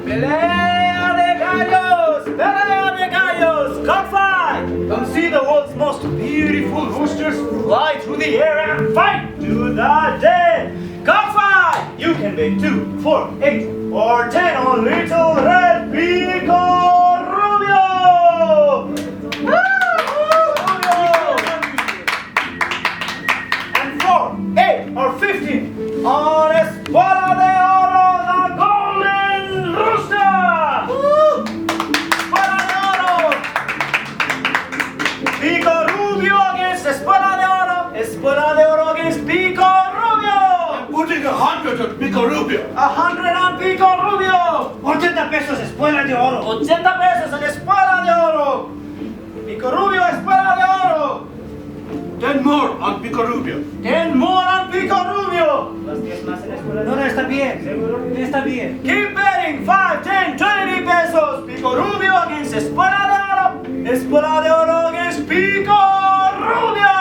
Pelea de gallos, cockfight! Come see the world's most beautiful roosters fly through the air and fight to the death! Cockfight! You can bet 2, 4, 8, or 10 on little red Pico Rubio! And 4, 8, or 15 on Espada de Oro, the golden rooster! Espada de Oro! Pico Rubio against Espada de Oro! Espada de Oro against Pico Rubio! I'm putting 100 on Pico Rubio. 100 on Pico Rubio! 80 pesos Espuela de Oro. 80 pesos en Espada de Oro! Pico Rubio, Espada de Oro! 10 more on Pico Rubio. 10 more on Pico Rubio! Las 10 más en Espada de No, Oro. no, está bien. ¿Seguro? Está bien. Keep betting! 5, 10, 20 pesos! Pico Rubio against Espada de Oro! Espada de Oro against Pico Rubio!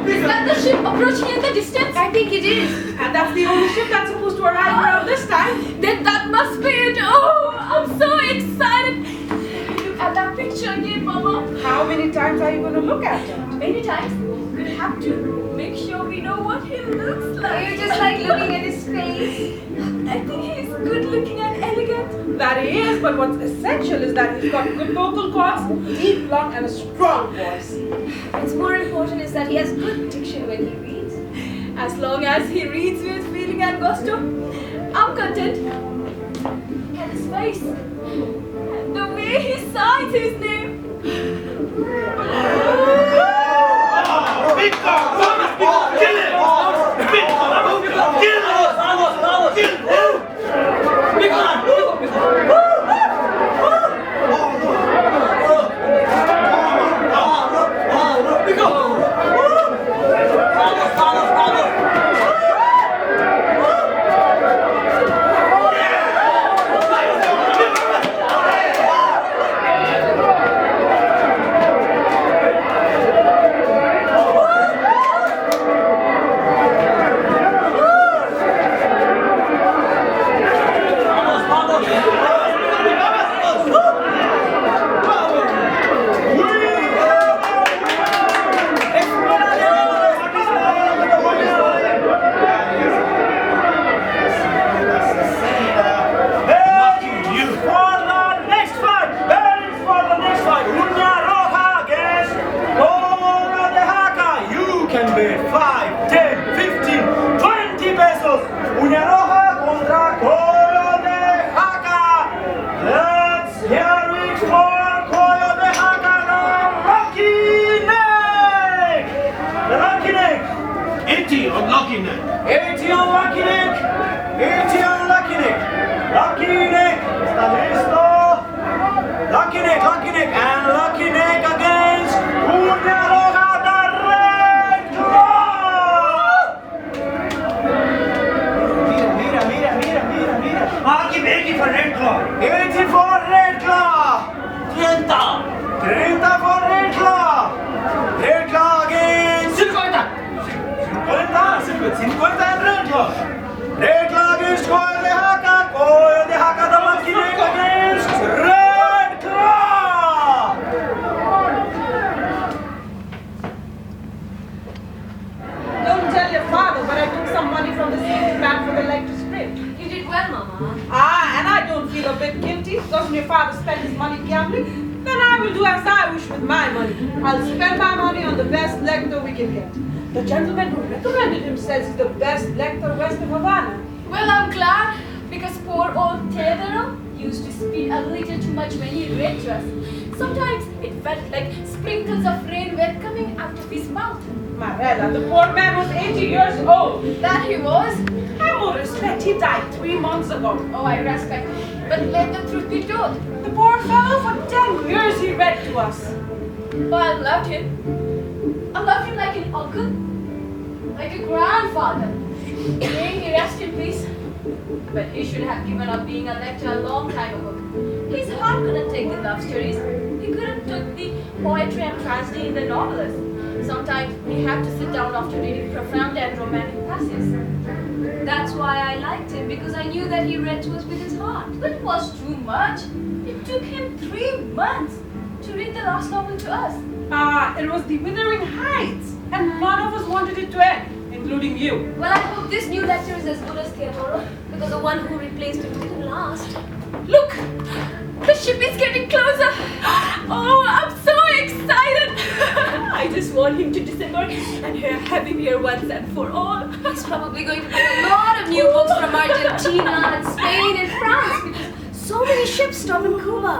Is that the ship approaching in the distance? I think it is. And that's the only ship that's supposed to arrive around this time. Then that must be it. Oh, I'm so excited. Look at that picture again, Mama. How many times are you going to look at it? Many times. We have to make sure we know what he looks like. You just like looking at his face. I think he's good looking and elegant. That he is, but what's essential is that he's got good vocal cords, deep lung, and a strong voice. What's more important is that he has good diction when he reads. As long as he reads with feeling and gusto, I'm content. And his face, and the way he signs his name. Pico! Kill him! Pico! Kill him! Kill him! The gentleman who recommended him says he's the best lector west of Havana. Well, I'm glad, because poor old Theodore used to speak a little too much when he read to us. Sometimes it felt like sprinkles of rain were coming out of his mouth. Marela, the poor man was 80 years old. That he was? Have more respect, he died 3 months ago. Oh, I respect. But let the truth be told. The poor fellow, for 10 years he read to us. Oh, I loved him. I loved him like an uncle, like a grandfather. May he rest in peace. But he should have given up being a lecturer a long time ago. His heart couldn't take the love stories. He couldn't take the poetry and tragedy in the novelists. Sometimes we have to sit down after reading profound and romantic passages. That's why I liked him, because I knew that he read to us with his heart. But it was too much. It took him 3 months to read the last novel to us. It was The Wuthering Heights, and none of us wanted it to end, including you. Well, I hope this new lecture is as good as Theodoro, because the one who replaced him didn't last. Look! The ship is getting closer! Oh, I'm so excited! I just want him to disembark and have him here once and for all. He's probably going to bring a lot of new books from Argentina and Spain and France, because so many ships stop in Cuba.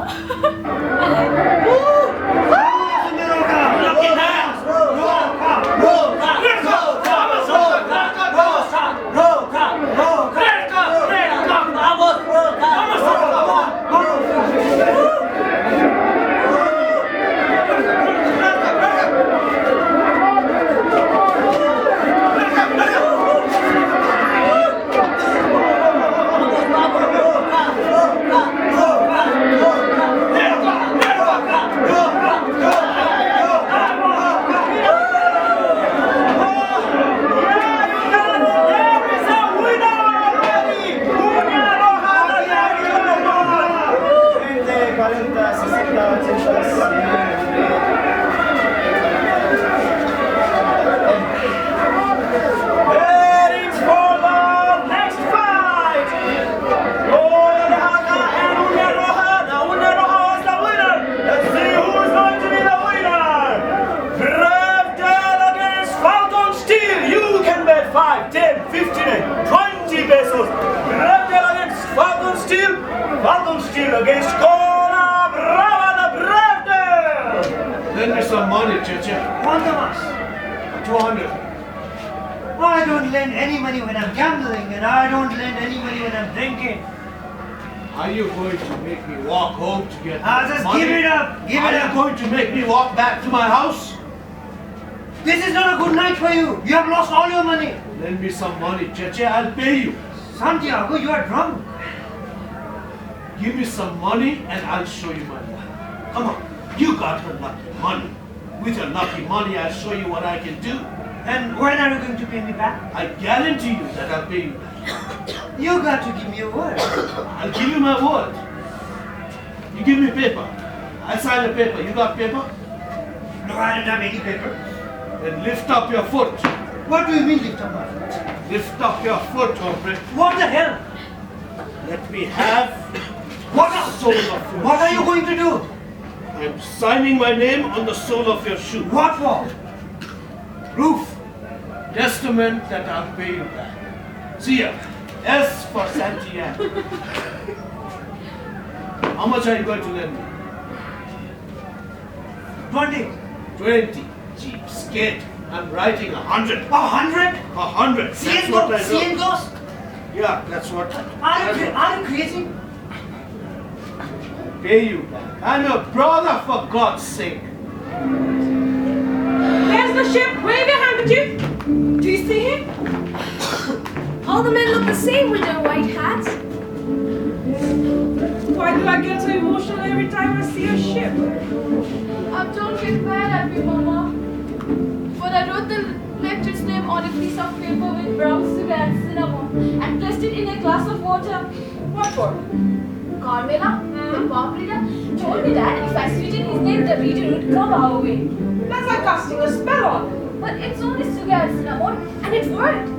Lend me some money, Cheché. Quantumas? 200. I don't lend any money when I'm gambling, and I don't lend any money when I'm drinking. Are you going to make me walk home to get Just money? give it up. Give Are it you up. going to make me walk back to my house? This is not a good night for you. You have lost all your money. Lend me some money, Cheché. I'll pay you. Santiago, you are drunk. Give me some money and I'll show you my money. Come on. You got your lucky money. With your lucky money, I'll show you what I can do. And when are you going to pay me back? I guarantee you that I'll pay you back. You got to give me a word. I'll give you my word. You give me paper. I sign the paper. You got paper? No, I don't have any paper. Then lift up your foot. What do you mean lift up my foot? Lift up your foot, hombre. What the hell? Let me have What the sole of your What are shoe. you going to do? I'm signing my name on the sole of your shoe. What for? Proof. Testament that I'll pay you back. See ya. S for Santiago. How much are you going to lend me? 20. 20. Cheapskate. I'm writing 100. 100? 100. That's what I wrote. Cientos? Yeah, that's what Are you crazy? pay you back. I'm your brother, for God's sake. There's the ship. Wave your handkerchief. Do you see him? All the men look the same with their white hats. Why do I get so emotional every time I see a ship? Don't get mad at me, Mama. But I wrote the lecturer's name on a piece of paper with brown sugar and cinnamon and placed it in a glass of water. What for? Carmela, the pop reader, told me that if I sweeten his name, the reader would come our way. That's like casting a spell on him. But it's only sugar and cinnamon, and it worked.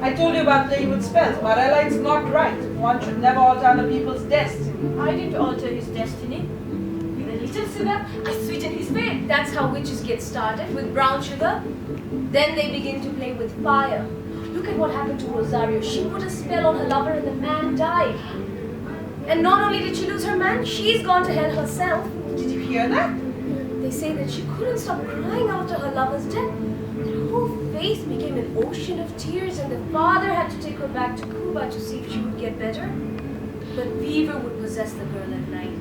I told you about playing with spells, Marela. It's not right. One should never alter other people's destiny. I didn't alter his destiny. With a little sugar, I sweetened his fate. That's how witches get started, with brown sugar. Then they begin to play with fire. Look at what happened to Rosario. She put a spell on her lover and the man died. And not only did she lose her man, she's gone to hell herself. Did you hear that? They say that she couldn't stop crying after her lover's death. Her whole face became an ocean of tears, and the father had to take her back to Cuba to see if she would get better. But fever would possess the girl at night.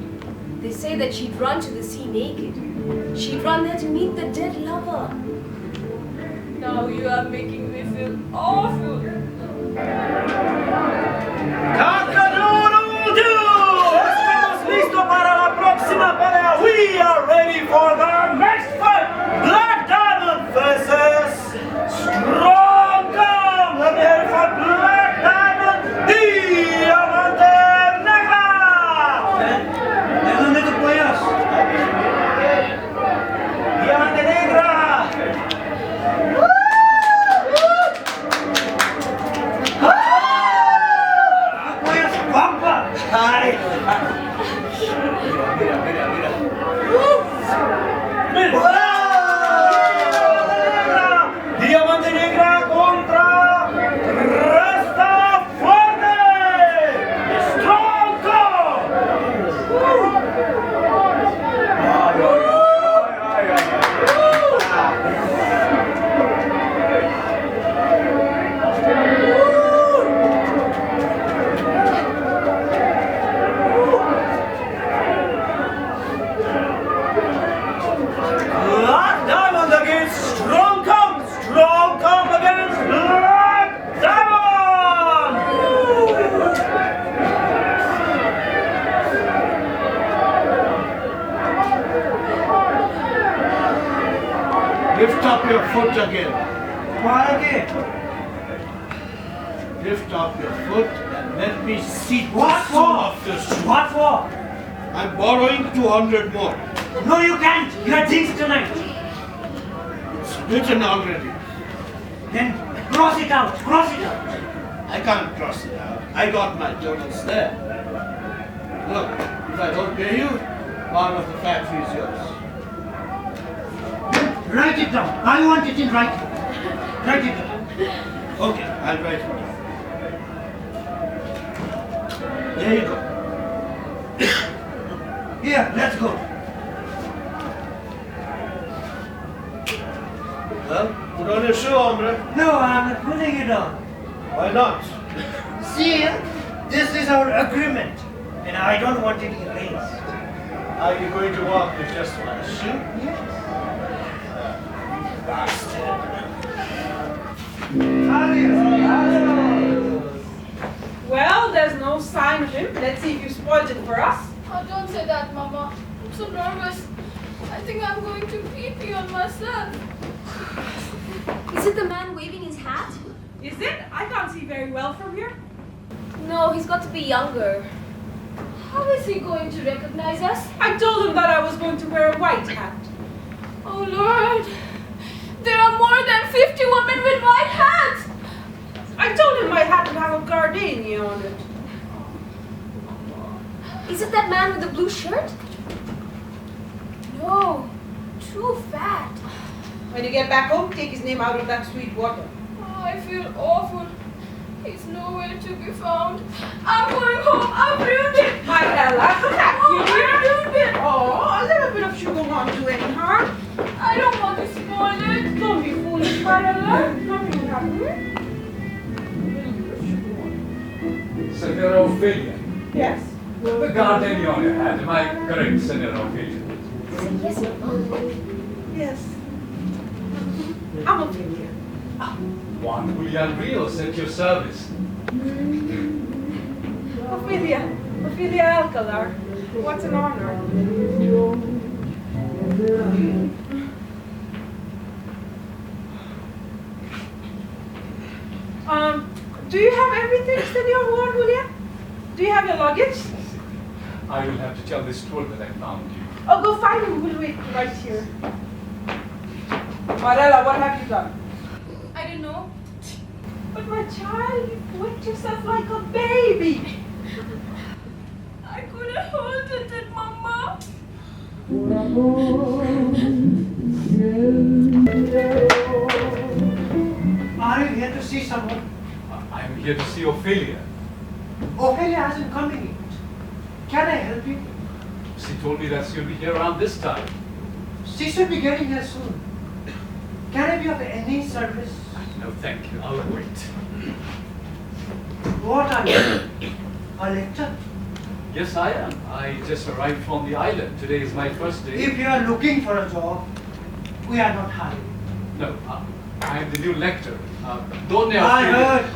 They say that she'd run to the sea naked. She'd run there to meet the dead lover. Now you are making me feel awful. Estamos listos para la próxima pelea. We are ready for the next fight. Black Diamond versus Diamante Negra contra Rasta Fuerte! Strong call! Black Diamond against Strong Come against Black Diamond! Lift up your foot again. What again? Lift up your foot and let me see What some for? of this. What for? I'm borrowing 200 more. No, you can't. You had things tonight. It's written already. Then cross it out. Cross it out. I can't cross it out. I got my totals there. Look, if I don't pay you, part of the factory is yours. Write it down. I want it in writing. Write it down. Okay, I'll write it down. There you go. Here, let's go. Well, put on your shoe, hombre. No, I'm not putting it on. Why not? See, this is our agreement, and I don't want it erased. Are you going to walk with just one shoe? Yes. Bastard. Adios. Well, there's no sign of him. Let's see if you spoiled it for us. Oh, don't say that, Mama. I'm so nervous. I think I'm going to pee on myself. Is it the man waving his hat? Is it? I can't see very well from here. No, he's got to be younger. How is he going to recognize us? I told him that I was going to wear a white hat. Oh, Lord. There are more than 50 women with white hats. I told him my hat would have a gardenia on it. Is it that man with the blue shirt? No, too fat. When you get back home, take his name out of that sweet water. Oh, I feel awful. He's nowhere to be found. I'm going home. I've ruined it. Marela, come back Oh, here. I ruined it. Oh, a little bit of sugar won't do any harm. I don't want to spoil it. Don't be foolish, Marela. Nothing will happen. Senora Ofelia. Yes. The gardenia on your hat, am I correct, Senora Ofelia? Yes, Mama. Yes. I'm Ofelia. Juan Julian Rios at your service. Ofelia Alcalar. What an honor. Do you have everything, Senor Juan Julian? Do you have your luggage? I will have to tell this tour that I found you. Oh, go find him. We'll wait right here. Marela, what have you done? I don't know. But my child, you whipped yourself like a baby. I couldn't hold it, Mama. Are you here to see someone? I am here to see Ofelia. Ophelia hasn't come in yet. Can I help you? She told me that she'll be here around this time. She should be getting here soon. Can I be of any service? No, thank you. I'll wait. What are you? A lecturer? Yes, I am. I just arrived from the island. Today is my first day. If you are looking for a job, we are not hiring. No, I am the new lecturer. Don't they I heard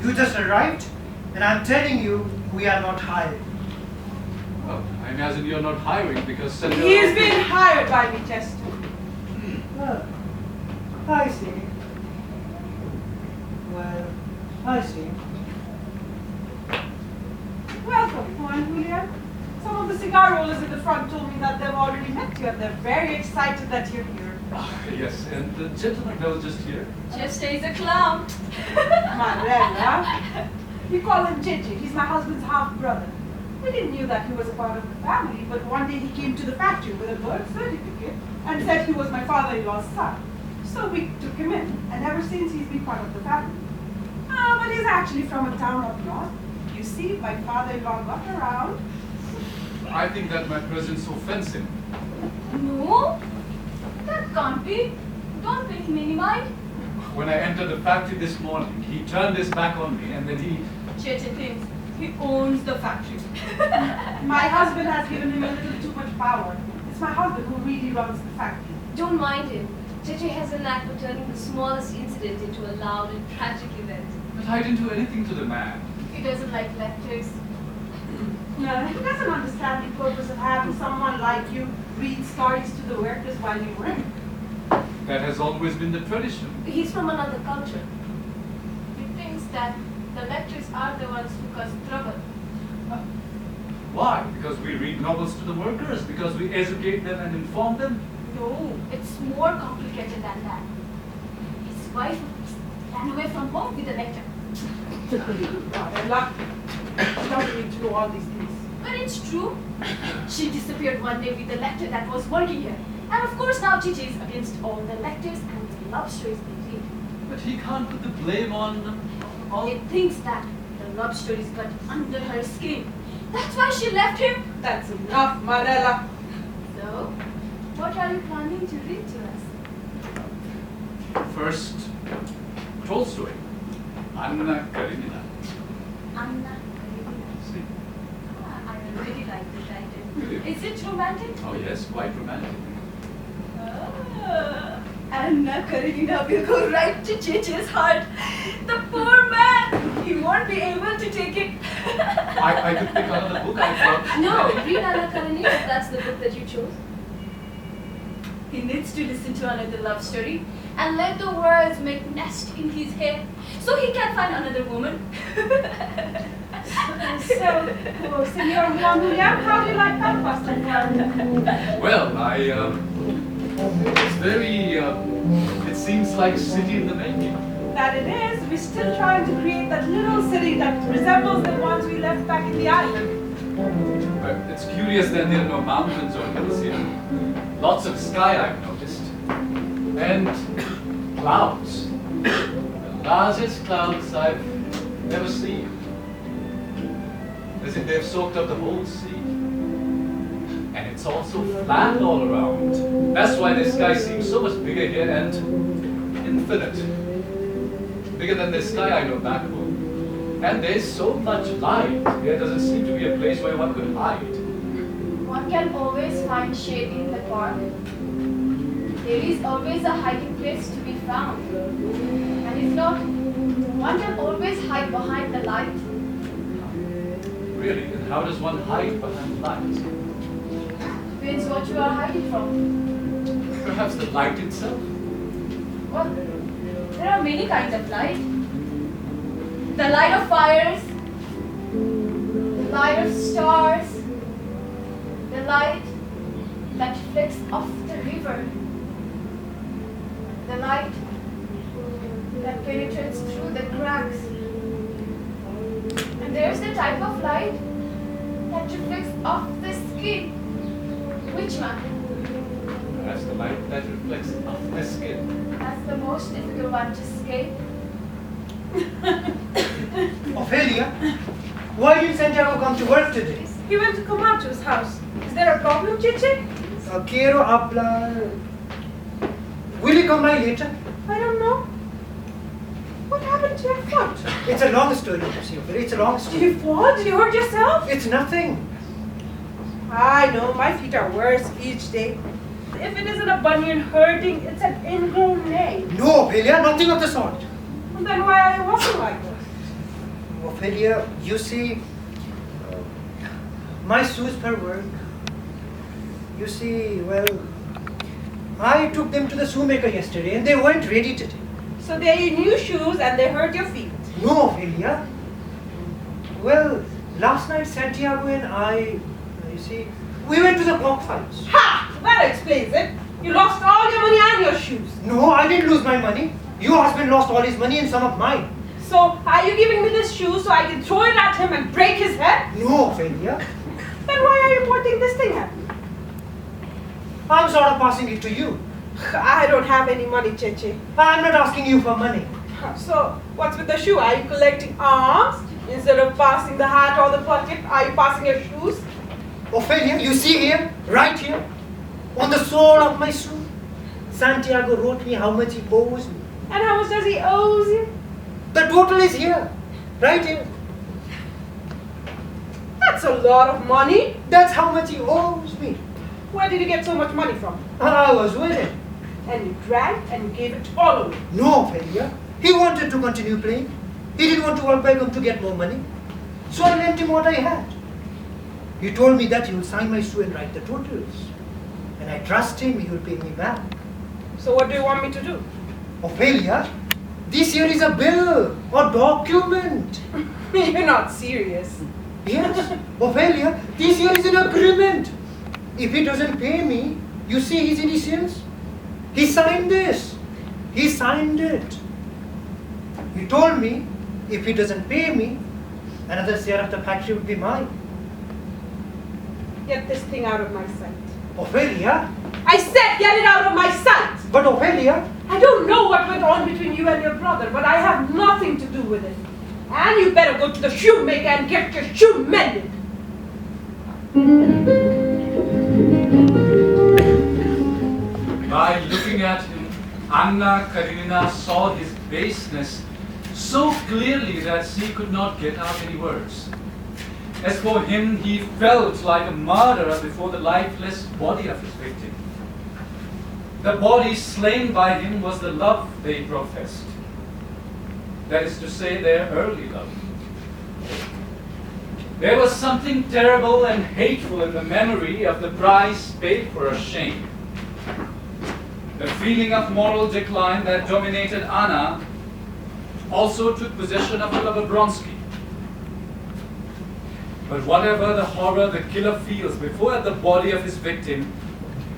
you just arrived, and I'm telling you, we are not hiring. Oh, I imagine you're not hiring because Senora... He's been hired by me, Chester. Oh, I see. Well, I see. Welcome, Juan Julian. Some of the cigar rollers in the front told me that they've already met you and they're very excited that you're here. Yes, and the gentleman that was just here. Cheché is a clown. Marela. We call him Cheché. He's my husband's half-brother. We didn't knew that he was a part of the family, but one day he came to the factory with a birth certificate and said he was my father-in-law's son. So we took him in, and ever since he's been part of the family. But he's actually from a town up north. You see, my father-in-law got around. I think that my presence offends him. No, that can't be. Don't pay him any mind. When I entered the factory this morning, he turned his back on me and then he... Cheché thinks he owns the factory. My husband has given him a little too much power. It's my husband who really runs the factory. Don't mind him. Cheché has a knack for turning the smallest incident into a loud and tragic event. But I didn't do anything to the man. He doesn't like lectures. No, he doesn't understand the purpose of having someone like you read stories to the workers while you work. That has always been the tradition. He's from another culture. He thinks that the lectures are the ones who cause trouble. Why? Because we read novels to the workers? Because we educate them and inform them? No, it's more complicated than that. His wife ran away from home with a lecture. Marela, she doesn't need to know all these things. But it's true. She disappeared one day with the lecturer that was working here. And of course now Cheché is against all the lectures and the love stories they read. But he can't put the blame on all... He thinks that the love stories got under her skin. That's why she left him. That's enough, Marela. So, what are you planning to read to us? First, Tolstoy, Anna Karenina. Anna Karenina. See? I really like the title. Really? Is it romantic? Oh yes, quite romantic. Anna Karenina will go right to Cheche's heart. The poor man, he won't be able to take it. I could pick another book I thought. No, read Anna Karenina if that's the book that you chose. He needs to listen to another love story and let the words make nest in his head so he can find another woman. So, Senor Juan Julian, how do you like that pasta? Well, it's very, it seems like a city in the making. That it is. We're still trying to create that little city that resembles the ones we left back in the island. But it's curious that there are no mountains or hills here. Lots of sky, I've noticed. And clouds. The largest clouds I've never seen. As if they've soaked up the whole sea. And it's also flat all around. That's why the sky seems so much bigger here and infinite. Bigger than the sky I know back home. And there's so much light. There doesn't seem to be a place where one could hide. One can always find shade in the park. There is always a hiding place to be found. And if not, one can always hide behind the light. Really? And how does one hide behind light? Depends what you are hiding from. Perhaps the light itself? Well, there are many kinds of light. The light of fires, the light of stars, the light that reflects off the river, the light that penetrates through the cracks. And there's the type of light that reflects off the skin. Which one? Perhaps the light that reflects off the skin. That's the most difficult one to escape. Ofelia, why did Santiago come to work today? He went to Camacho's house. Is there a problem, Cheché? Quiero hablar. Will you come by later? I don't know. What happened to your foot? It's a long story, Ofelia. It's a long Did story. you fall? Did you hurt yourself? It's nothing. I know, my feet are worse each day. If it isn't a bunion hurting, it's an ingrown nail. No, Ofelia, nothing of the sort. And then why are you walking like this? Ofelia, you see, my shoes per work. You see, well, I took them to the shoemaker yesterday and they weren't ready today. So they're new shoes and they hurt your feet. No, Ofelia. Well, last night Santiago and I, you see, we went to the cockfights. Ha! That explains it. You lost all your money and your shoes. No, I didn't lose my money. Your husband lost all his money and some of mine. So, are you giving me this shoe so I can throw it at him and break his head? No, Ofelia. sort of passing it to you. I don't have any money, Cheche. I'm not asking you for money. So, what's with the shoe? Are you collecting arms? Instead of passing the hat or the bucket, are you passing your shoes? Ofelia, you see here, right here, on the sole of my shoe, Santiago wrote me how much he owes me. And how much does he owe you? The total is here, right here. That's a lot of money. That's how much he owes me. Where did you get so much money from? I was with him. And you drank and you gave it all away. No, Ofelia. He wanted to continue playing. He didn't want to work back home to get more money. So I lent him what I had. He told me that he will sign my shoe and write the totals. And I trust him, he will pay me back. So what do you want me to do? Ofelia, this here is a bill or document. You're not serious. Yes, Ofelia, this here is an agreement. If he doesn't pay me, you see his initials? He signed this. He signed it. He told me if he doesn't pay me, another share of the factory would be mine. Get this thing out of my sight. Ofelia? I said get it out of my sight! But Ofelia? I don't know what went on between you and your brother, but I have nothing to do with it. And you better go to the shoemaker and get your shoe mended. By looking at him, Anna Karenina saw his baseness so clearly that she could not get out any words. As for him, he felt like a murderer before the lifeless body of his victim. The body slain by him was the love they professed. That is to say, their early love. There was something terrible and hateful in the memory of the price paid for a shame. The feeling of moral decline that dominated Anna also took possession of Oliver Bronsky. But whatever the horror the killer feels before the body of his victim,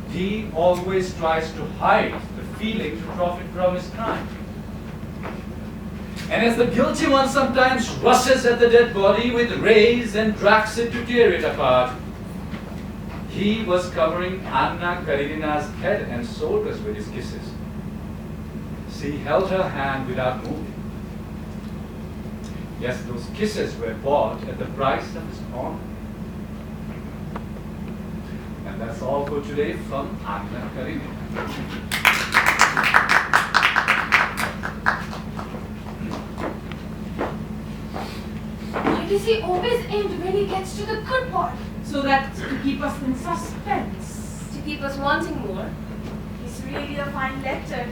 he always tries to hide the feeling to profit from his crime. And as the guilty one sometimes rushes at the dead body with rays and drags it to tear it apart, he was covering Anna Karenina's head and shoulders with his kisses. She held her hand without moving. Yes, those kisses were bought at the price of his honor. And that's all for today from Anna Karenina. Why does he always end when he gets to the good part? So that to keep us in suspense. To keep us wanting more. He's really a fine lector.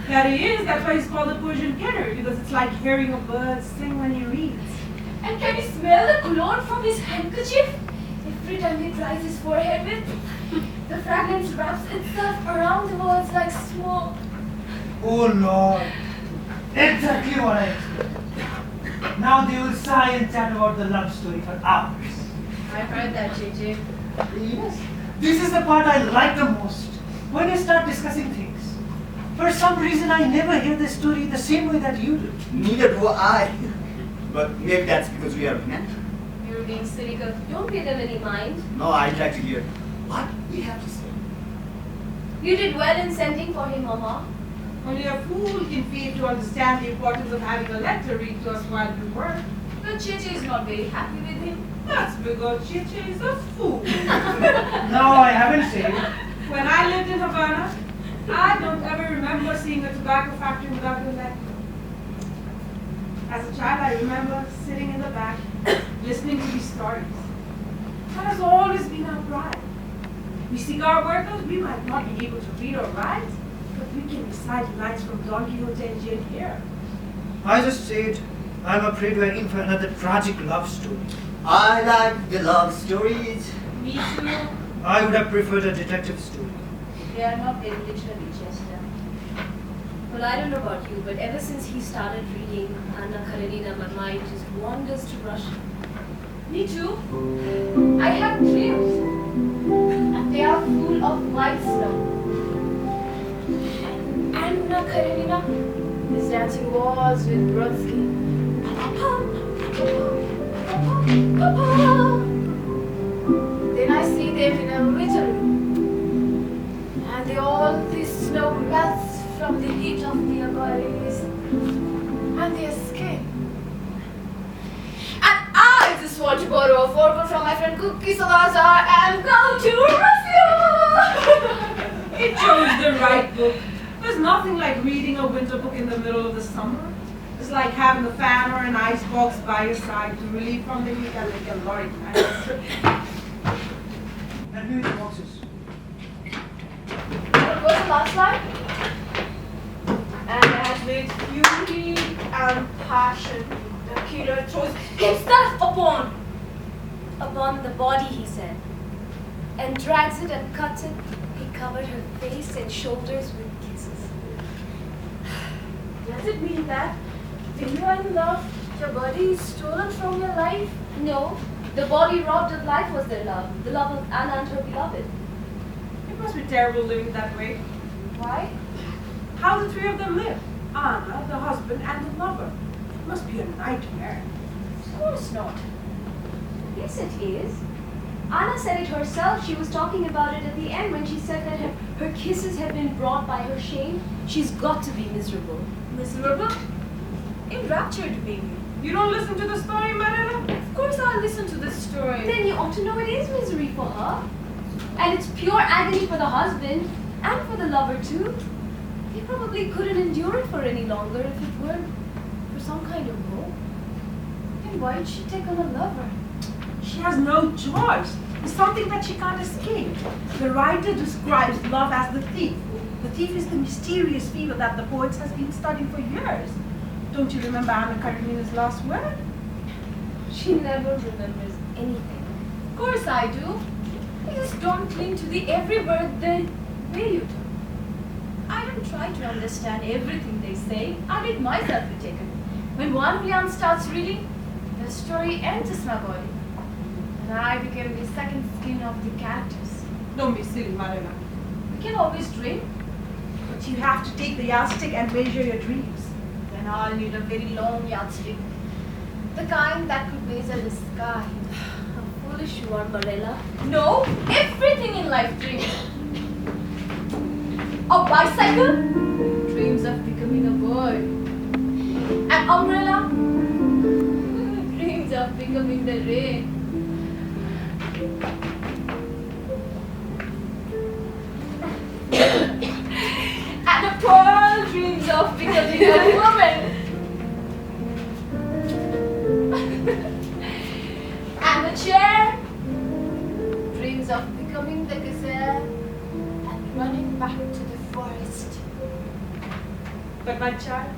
That he is, that's why he's called the Persian killer, because it's like hearing a bird sing when he reads. And can you smell the cologne from his handkerchief? Every time he dries his forehead with, the fragrance wraps itself around the words like smoke. Oh Lord, exactly what I expected. Now they will sigh and chat about the love story for hours. I heard that, Cheché. Yes, this is the part I like the most, when they start discussing things. For some reason I never hear the story the same way that you do. Neither do I. But maybe that's because we are men. You're being cynical. Don't pay them any mind. No, I'd like to hear what we have to say. You did well in sending for him, Mama. Only a fool can fail to understand the importance of having a letter read to us while we work. But Cheché is not very happy with him. That's because Cheche is a fool. No, I haven't said it. When I lived in Havana, I don't ever remember seeing a tobacco factory without a letter. As a child, I remember sitting in the back, listening to these stories. That has always been our pride. We cigar workers, we might not be able to read or write, but we can recite lines from Don Quixote and Jane Eyre. I just said, I'm afraid we're in for another tragic love story. I like the love stories. Me too. I would have preferred a detective story. They are not very literary, Chester. Well, I don't know about you, but ever since he started reading Anna Karenina, my mind just wanders to Russia. Me too. I have dreams. And they are full of white snow. Anna Karenina is dancing waltz with Brodsky. Then I see them in a little room. just want to borrow a fork from my friend Cookie Salazar and come to Russia. He chose the right book. There's nothing like reading a winter book in the middle of the summer. It's like having a fan or an ice box by your side to relieve from the heat and make a lorry time. And here the boxes. What was the last line? And as with beauty and passion, the killer throws himself Upon the body, he said, and drags it and cuts it. He covered her face and shoulders with kisses. Does it mean that when you are in love, your body is stolen from your life? No, the body robbed of life was their love, the love of Anna and her beloved. It must be terrible living that way. Why? How the three of them live. Anna, the husband, and the lover. It must be a nightmare. Of course not. Yes, it is. Anna said it herself. She was talking about it at the end when she said that her kisses had been brought by her shame. She's got to be miserable. Miserable? Enraptured, maybe. You don't listen to the story, Marela? Of course I'll listen to this story. Then you ought to know it is misery for her. And it's pure agony for the husband and for the lover too. He probably couldn't endure it for any longer if it weren't for some kind of hope. Then why did she take on a lover? She has no choice. It's something that she can't escape. The writer describes love as the thief. The thief is the mysterious fever that the poet has been studying for years. Don't you remember Anna Karenina's last word? She never remembers anything. Of course I do. I just don't cling to the every word the way you do. I don't try to understand everything they say. I let myself be taken. When one William starts reading, the story enters my body. And I became the second skin of the characters. Don't be silly, Marela. We can always dream. But you have to take the yardstick and measure your dreams. Then I'll need a very long yardstick. The kind that could measure the sky. How foolish you are, Marela. No, everything in life dreams. A bicycle? Dreams of becoming a bird. An umbrella? Dreams of becoming the rain. And a pearl dreams of becoming a woman. And a chair dreams of becoming the gazelle and running back to the forest. But my child,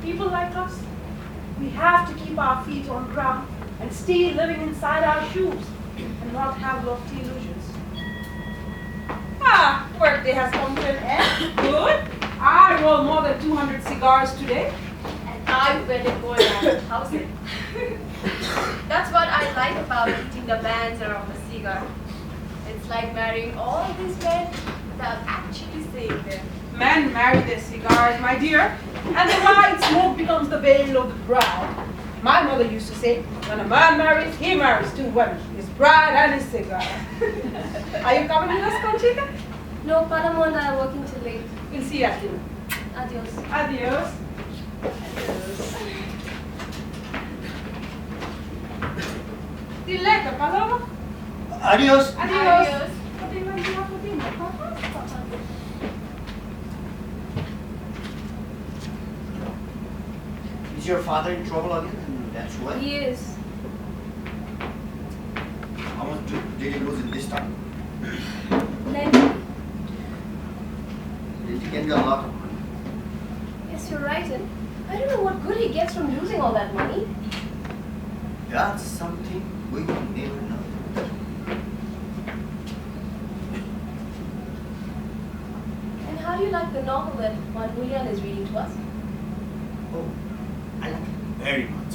people like us, we have to keep our feet on ground and stay living inside our shoes and not have lofty illusions. Ah, workday has come to an end. Good. I rolled more than 200 cigars today. And I wedded more than 1,000. That's what I like about eating the bands around the cigar. It's like marrying all these men without actually saying them. Men marry their cigars, my dear, and the white smoke becomes the veil of the bride. My mother used to say, when a man marries, he marries two women, his bride and his cigar. Are you coming with us, Conchita? No, Panamo and I are working till late. We'll see you at dinner. Adios. Adios. See you later, Paloma. Adios. Adios. Is your father in trouble again? That's why. He is. How much did he lose in this time? Plenty. It can be a lot of money. Yes, you're right. And I don't know what good he gets from losing all that money. That's something we will never know. And how do you like the novel that Juan Julian is reading to us? Oh, I like it very much.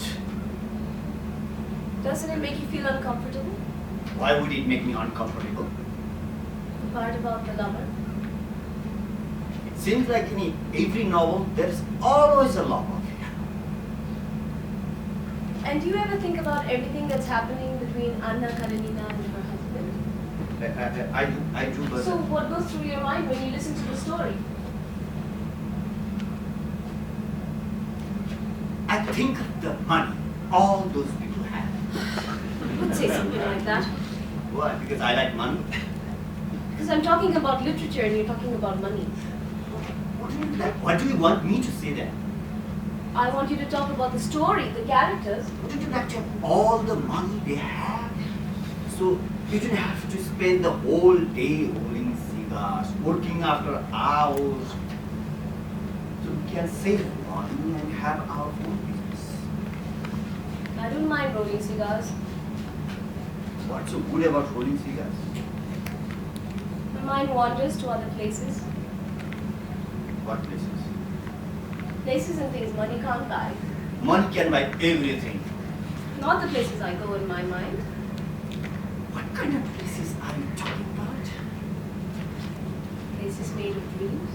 Doesn't it make you feel uncomfortable? Why would it make me uncomfortable? The part about the lover? It seems like in every novel, there is always a love affair. And do you ever think about everything that's happening between Anna Karenina and her husband? I do, but... So what goes through your mind when you listen to the story? I think of the money all those people have. would say something like that. Why? Because I like money? Because I'm talking about literature and you're talking about money. What do you want me to say then? I want you to talk about the story, the characters. Wouldn't you like to have all the money they have? So you don't have to spend the whole day rolling cigars, working after hours. So we can save money and have our own business. I don't mind rolling cigars. What's so good about rolling cigars? My mind wanders to other places. What places? Places and things money can't buy. Money can buy everything. Not the places I go in my mind. What kind of places are you talking about? Places made of dreams.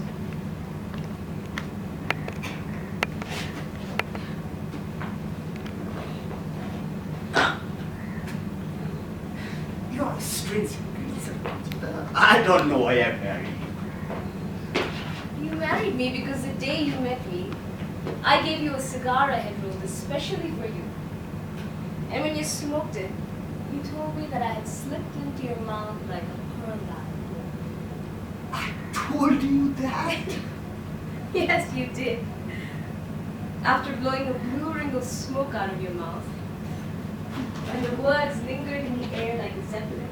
You are a strange creature. I don't know why I married you. You married me because the day you met me, I gave you a cigar I had rolled especially for you. And when you smoked it, you told me that I had slipped into your mouth like a pearl apple. I told you that? Yes, you did. After blowing a blue ring of smoke out of your mouth, and the words lingered in the air like a zeppelin.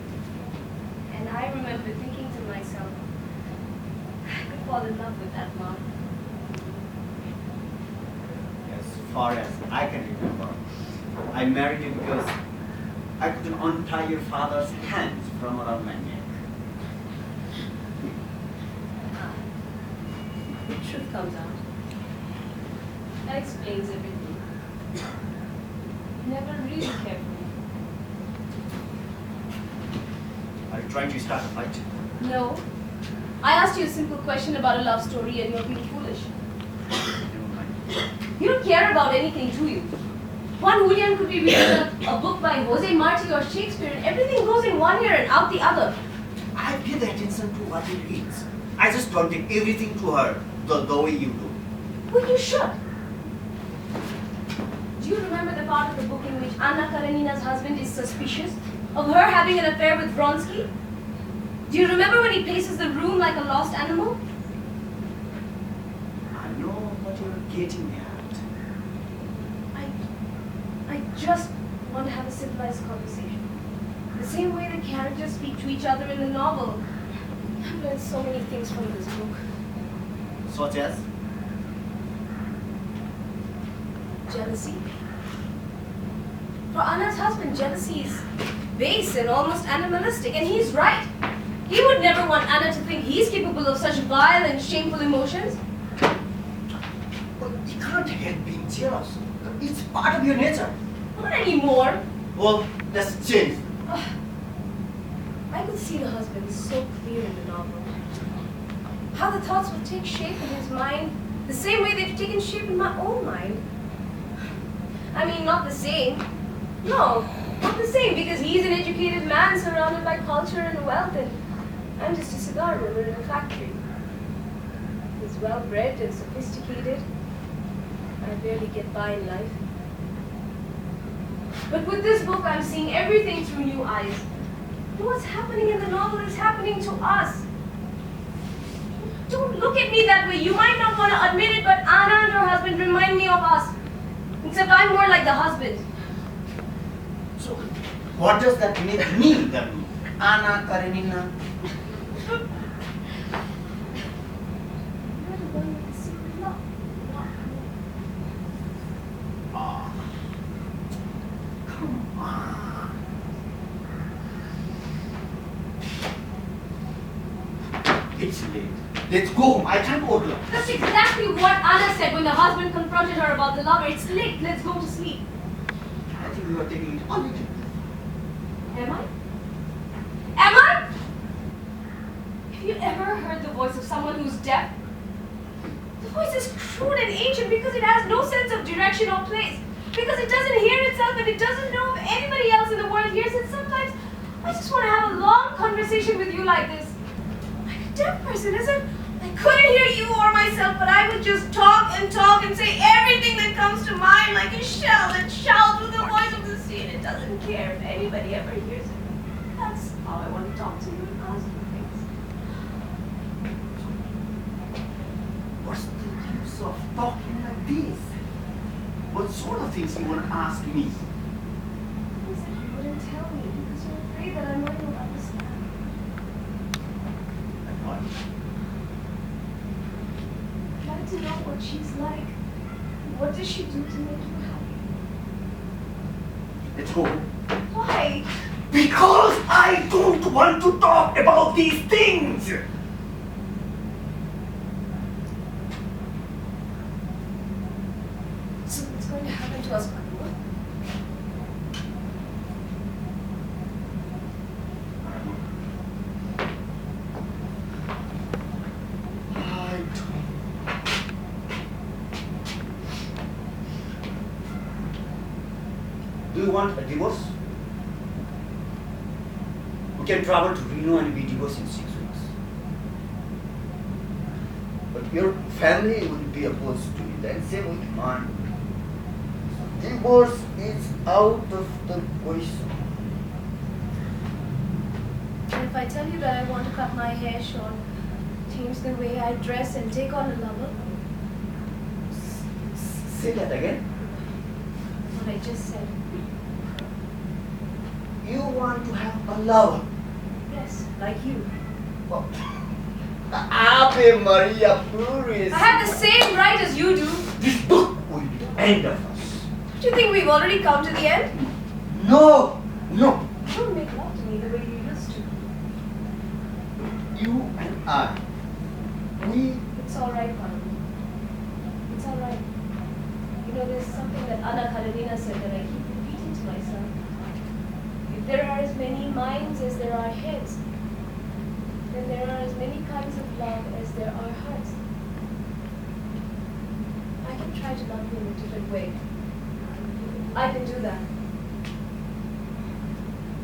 And I remember thinking to myself, I could fall in love with that mouth. As far as I can remember, I married you because I couldn't untie your father's hands from around my neck. The truth comes out. That explains everything. You never really cared for me. Are you trying to start a fight? No. I asked you a simple question about a love story and you're being foolish. Never mind. You don't care about anything, do you? One Julian could be reading a book by Jose Marti or Shakespeare and everything goes in one ear and out the other. I pay the attention to what he reads. I just don't take everything to her the way you do. Well, you should. Do you remember the part of the book in which Anna Karenina's husband is suspicious of her having an affair with Vronsky? Do you remember when he paces the room like a lost animal? I know what you're getting at. I just want to have a civilized conversation. The same way the characters speak to each other in the novel. I've learned so many things from this book. Such as? Jealousy. For Anna's husband, jealousy is base and almost animalistic, and he's right. He would never want Anna to think he's capable of such vile and shameful emotions. But you can't help being jealous. It's part of your nature. Not anymore. Well, that's changed. I could see the husband so clear in the novel. How the thoughts would take shape in his mind, the same way they've taken shape in my own mind. I mean, not the same. No, not the same, because he's an educated man surrounded by culture and wealth, and I'm just a cigar roller in a factory. He's well-bred and sophisticated. I barely get by in life. But with this book, I'm seeing everything through new eyes. And what's happening in the novel is happening to us. Don't look at me that way. You might not want to admit it, but Anna and her husband remind me of us. Except I'm more like the husband. So, what does that make me then? Anna Karenina? You're the one with the secret love, not me. Ah, come on. It's late. Let's go home. I can't order. That's exactly what Anna said when the husband confronted her about the lover. It's late. Let's go to sleep. I think you are taking it on you. Am I? Am I? Have you ever heard the voice of someone who's deaf? The voice is crude and ancient because it has no sense of direction or place. Because it doesn't hear itself and it doesn't know if anybody else in the world hears it. Sometimes I just want to have a long conversation with you like this. Like a deaf person, as if I couldn't hear you or myself, but I would just talk and say everything that comes to mind like a shell that shouts with the voice of the sea. honesty and it doesn't care if anybody ever hears it. That's how I want to talk to you and ask you things. What's the use of talking like this? What sort of things you want to ask me? You said you wouldn't tell me because you're afraid that I might not understand. Like what? I'd like to know what she's like. What does she do to make you happy? At home. Why? Because I don't want to talk about these things! So what's going to happen to us, Marela? Do you want a divorce? We can travel to Reno and be divorced in 6 weeks. But your family will be opposed to it, and same with mine. Divorce is out of the question. And if I tell you that I want to cut my hair short, change the way I dress and take on a lover, Say that again. what I just said. You want to have a lover. Yes, like you. Well, Ave Maria Puris. I have the same right as you do. This book will be the end of us. Do you think we've already come to the end? No. You don't make love to me the way you used to. You and I. It's alright, Manu. It's alright. You know, there's something that Anna Karenina said that I keep repeating to myself. If there are as many minds as there are heads, then there are as many kinds of love as there are hearts. I can try to love you in a different way. I can do that.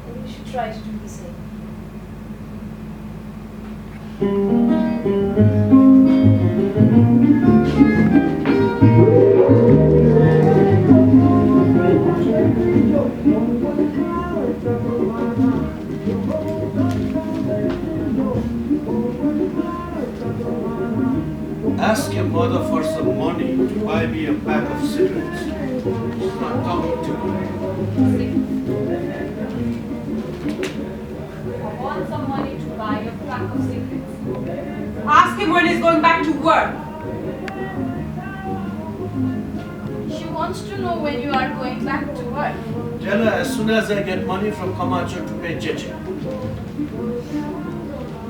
And you should try to do the same. Ask your mother for some money to buy me a pack of cigarettes. She's not talking to me. I want some money to buy a pack of cigarettes. Ask him when he's going back to work. She wants to know when you are going back to work. Tell her as soon as I get money from Camacho to pay Cheché.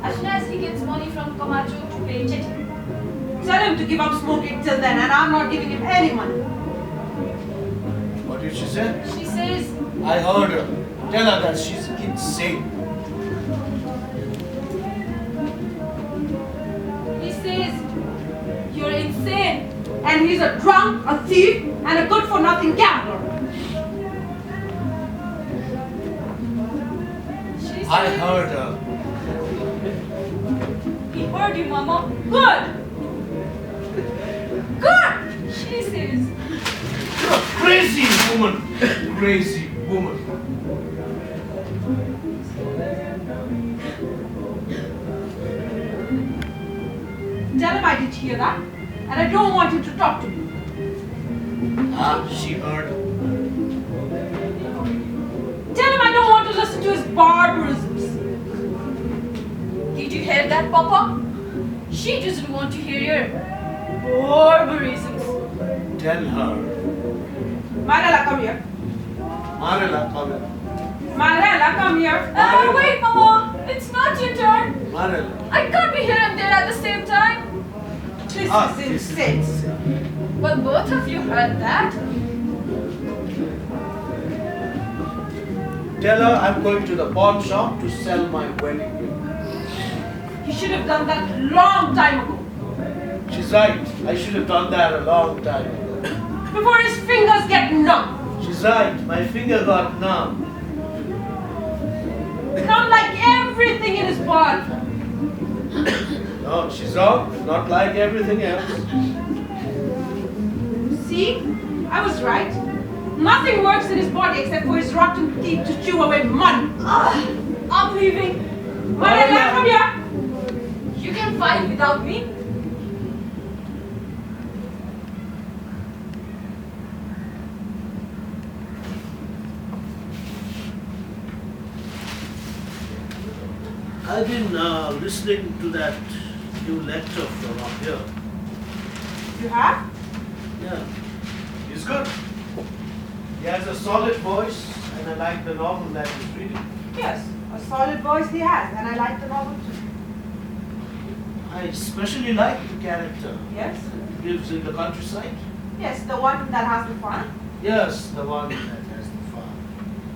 As soon as he gets money from Camacho to pay Cheché. Tell him to give up smoking till then, and I'm not giving him any money. What did she say? She says, I heard her. Tell her that she's insane. he says, you're insane. And he's a drunk, a thief, and a good-for-nothing gambler. She I says, heard her. he heard you, Mama. Good! Good! She says, You're a crazy woman. Crazy woman. Tell him I did hear that, and I don't want him to talk to me. She heard. Tell him I don't want to listen to his barbarisms. did you hear that, Papa? She doesn't want to hear your barbarisms. Tell her. Marela, come here. Marela, come here. Marela, come here. Wait, Mama. It's not your turn. Marela. I can't be here and there at the same time. This This is insane. Well, both of you heard that. Tell her I'm going to the pawn shop to sell my wedding ring. He should have done that long time ago. She's right. I should have done that a long time ago. Before his fingers get numb. She's right. My finger got numb. Not like everything in his body. No, she's wrong. Not like everything else. See? I was right. Nothing works in his body except for his rotten teeth to chew away money. I'm leaving. Marela, come here. You can fight without me. I've been listening to that new lecture from up here. You have? Yeah, he's good. He has a solid voice, and I like the novel that he's reading. Yes, a solid voice he has, and I like the novel too. I especially like the character. Yes? He lives in the countryside. Yes, the one that has the farm. Yes, the one that has the farm.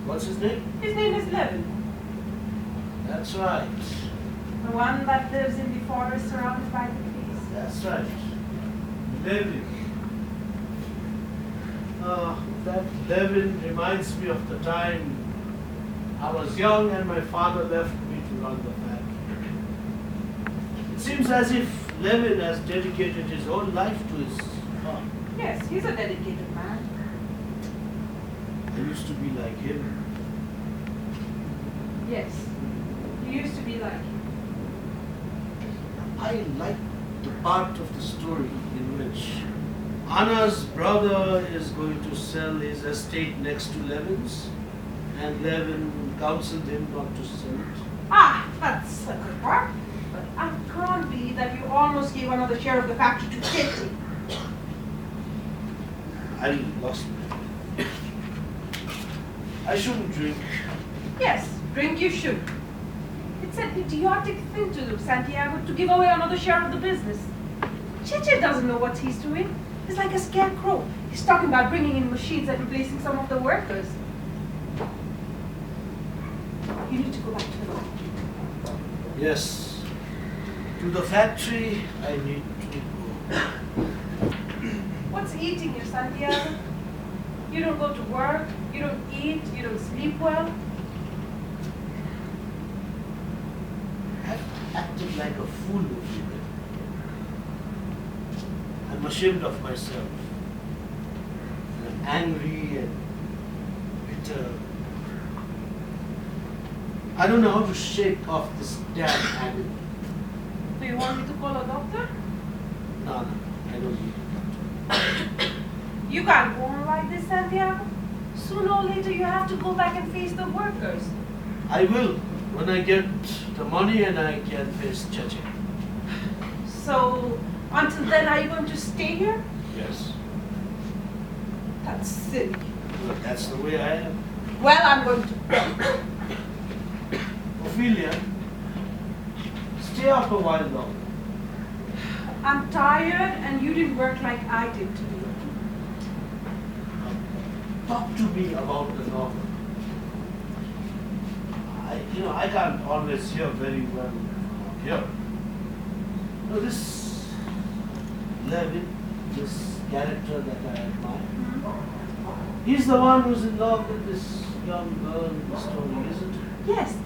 What's his name? His name is Levin. That's right. The one that lives in the forest surrounded by the trees. That's right. Levin. That Levin reminds me of the time I was young and my father left me to run the family. It seems as if Levin has dedicated his whole life to his farm. Yes, he's a dedicated man. I used to be like him. Yes, he used to be like him. I like the part of the story in which Anna's brother is going to sell his estate next to Levin's, and Levin counseled him not to sell it. Ah, that's a good part. But I can't believe that you almost gave another share of the factory to Cheché. I lost it. I shouldn't drink. Yes, drink you should. It's an idiotic thing to do, Santiago, to give away another share of the business. Cheché doesn't know what he's doing. He's like a scarecrow. He's talking about bringing in machines and replacing some of the workers. You need to go back to the factory. Yes. To the factory, I need to go. What's eating you, Santiago? You don't go to work, you don't eat, you don't sleep well. I've acted like a fool with you. I'm ashamed of myself. I'm angry and bitter. I don't know how to shake off this damn anger. Do you want me to call a doctor? No, I don't need a doctor. You can't go on like this, Santiago. Sooner or later you have to go back and face the workers. I will, when I get the money and I can face Cheché. So, until then, are you going to stay here? Yes. That's silly. But that's the way I am. Well, I'm going to. Ofelia, stay up a while longer. I'm tired and you didn't work like I did today. Talk to me about the novel. I can't always hear very well from here. This Levin, this character that I admire, he's the one who's in love with this young girl in the story, isn't he? Yes,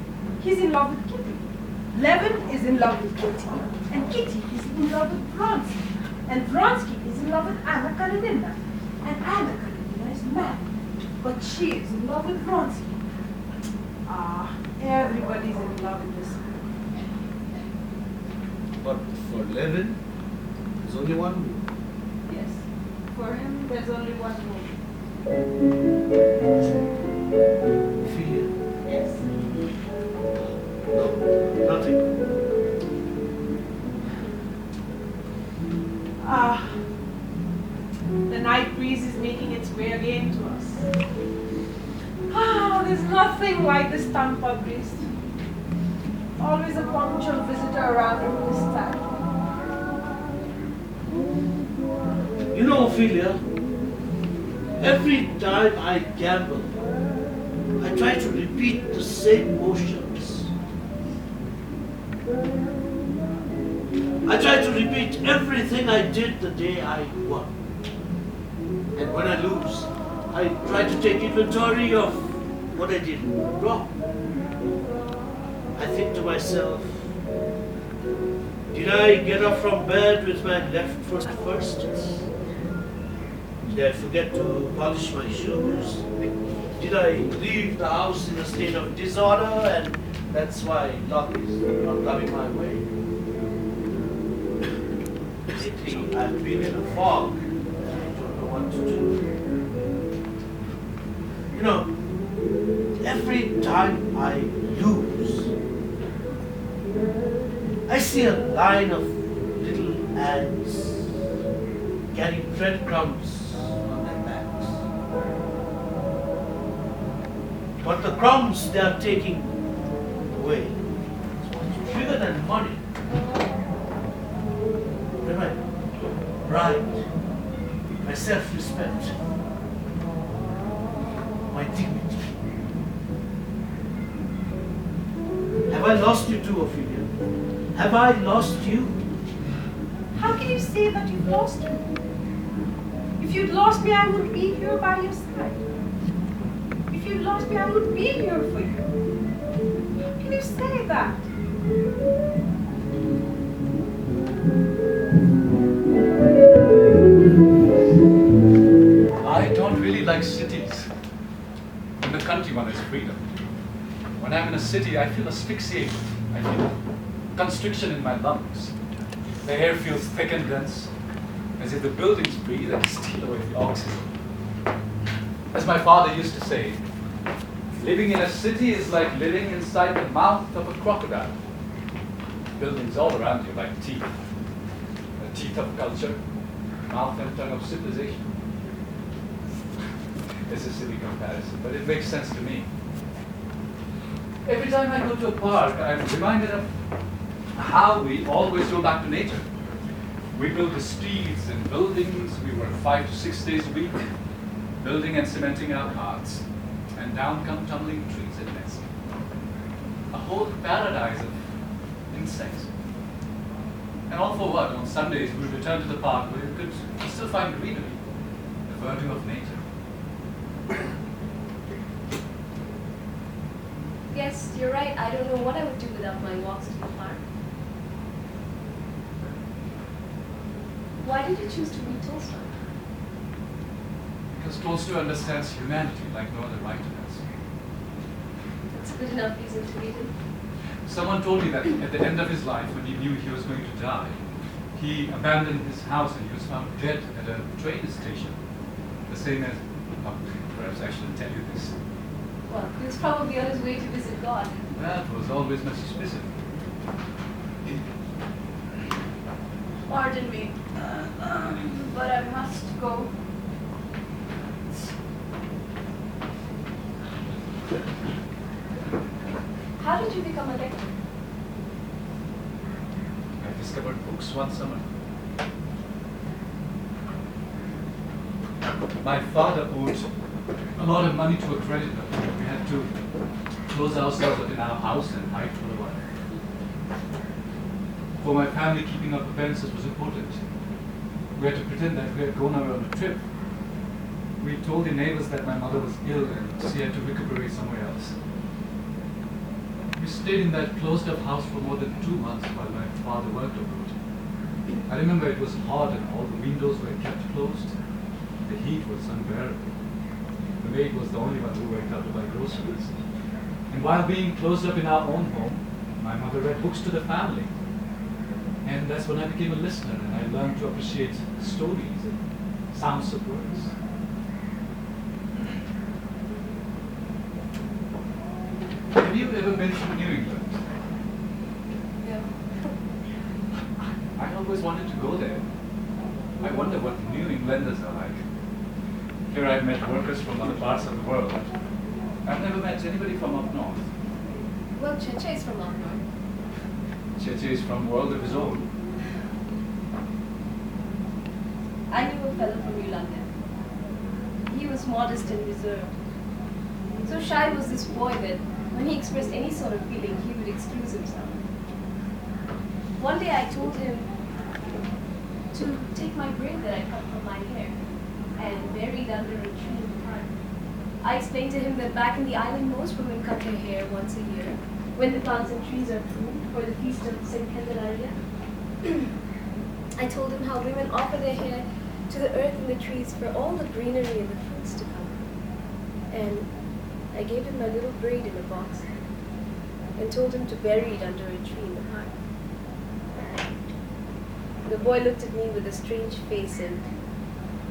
he's in love with Kitty. Levin is in love with Kitty. And Kitty is in love with Vronsky. And Vronsky is in love with Anna Karenina. And Anna Karenina is mad. But she is in love with Vronsky. Ah, everybody's in love in this world. But for Levin, there's only one rule. Yes, for him there's only one rule. Ophelia. Yes. No, nothing. Ah, the night breeze is making its way again to us. Ah, there's nothing like this Tampa breeze. Always a punctual visitor around at this time. You know, Ophelia, every time I gamble, I try to repeat the same motions. I try to repeat everything I did the day I won. And when I lose, I try to take inventory of what I did wrong. I think to myself, did I get up from bed with my left foot first? Did Did I forget to polish my shoes? Did I leave the house in a state of disorder and that's why luck is not coming my way? Lately, I've been in a fog. I don't know what to do. You know, every time I lose, I see a line of little ants carrying breadcrumbs on their backs. But the crumbs they are taking away is much bigger than money. They're my pride, my self-respect, my dignity. Have I lost you too, Ofelia? Have I lost you? How can you say that you've lost me? If you'd lost me, I would be here by your side. If you'd lost me, I would be here for you. How can you say that? I don't really like cities. In the country, one has freedom. When I'm in a city, I feel asphyxiated. I feel constriction in my lungs. The air feels thick and dense, as if the buildings breathe and steal away the oxygen. As my father used to say, living in a city is like living inside the mouth of a crocodile. Buildings all around you like teeth. The teeth of culture, mouth and tongue of civilization. It's a silly comparison, but it makes sense to me. Every time I go to a park, I'm reminded of how we always go back to nature. We build the streets and buildings, we work 5 to 6 days a week, building and cementing our hearts, and down come tumbling trees and nests. A whole paradise of insects. And all for what? On Sundays we return to the park where you could still find greenery, the verdure of nature. Yes, you're right. I don't know what I would do without my walks to the park. Why did you choose to read Tolstoy? Because Tolstoy understands humanity like no other writer does. That's a good enough reason to read him. Someone told me that at the end of his life, when he knew he was going to die, he abandoned his house and he was found dead at a train station. The same as, perhaps I shouldn't tell you this. Well, he was probably on his way to visit God. That was always much specific. Pardon me, but I must go. How did you become a lecturer? I discovered books one summer. My father owed a lot of money to a creditor. We had to close ourselves in our house and hide for a while. For my family, keeping up appearances was important. We had to pretend that we had gone away on a trip. We told the neighbors that my mother was ill and she had to recuperate somewhere else. We stayed in that closed-up house for more than 2 months while my father worked abroad. I remember it was hot and all the windows were kept closed. The heat was unbearable. The maid was the only one who went out to buy groceries. And while being closed up in our own home, my mother read books to the family. And that's when I became a listener and I learned to appreciate stories and sounds of words. Have you ever been to New England? Yeah. I always wanted to go there. I wonder what New Englanders are like. Here I've met workers from other parts of the world. I've never met anybody from up north. Well, Cheché is from up north. Cheché is from a world of his own. I knew a fellow from New London. He was modest and reserved. So shy was this boy that when he expressed any sort of feeling, he would excuse himself. One day I told him to take my braid that I cut from my hair and buried under a tree in the park. I explained to him that back in the island, most women cut their hair once a year when the plants and trees are pruned for the feast of St. Candelaria. I told him how women offer their hair to the earth and the trees for all the greenery and the fruits to come. And I gave him my little braid in a box and told him to bury it under a tree in the park. The boy looked at me with a strange face and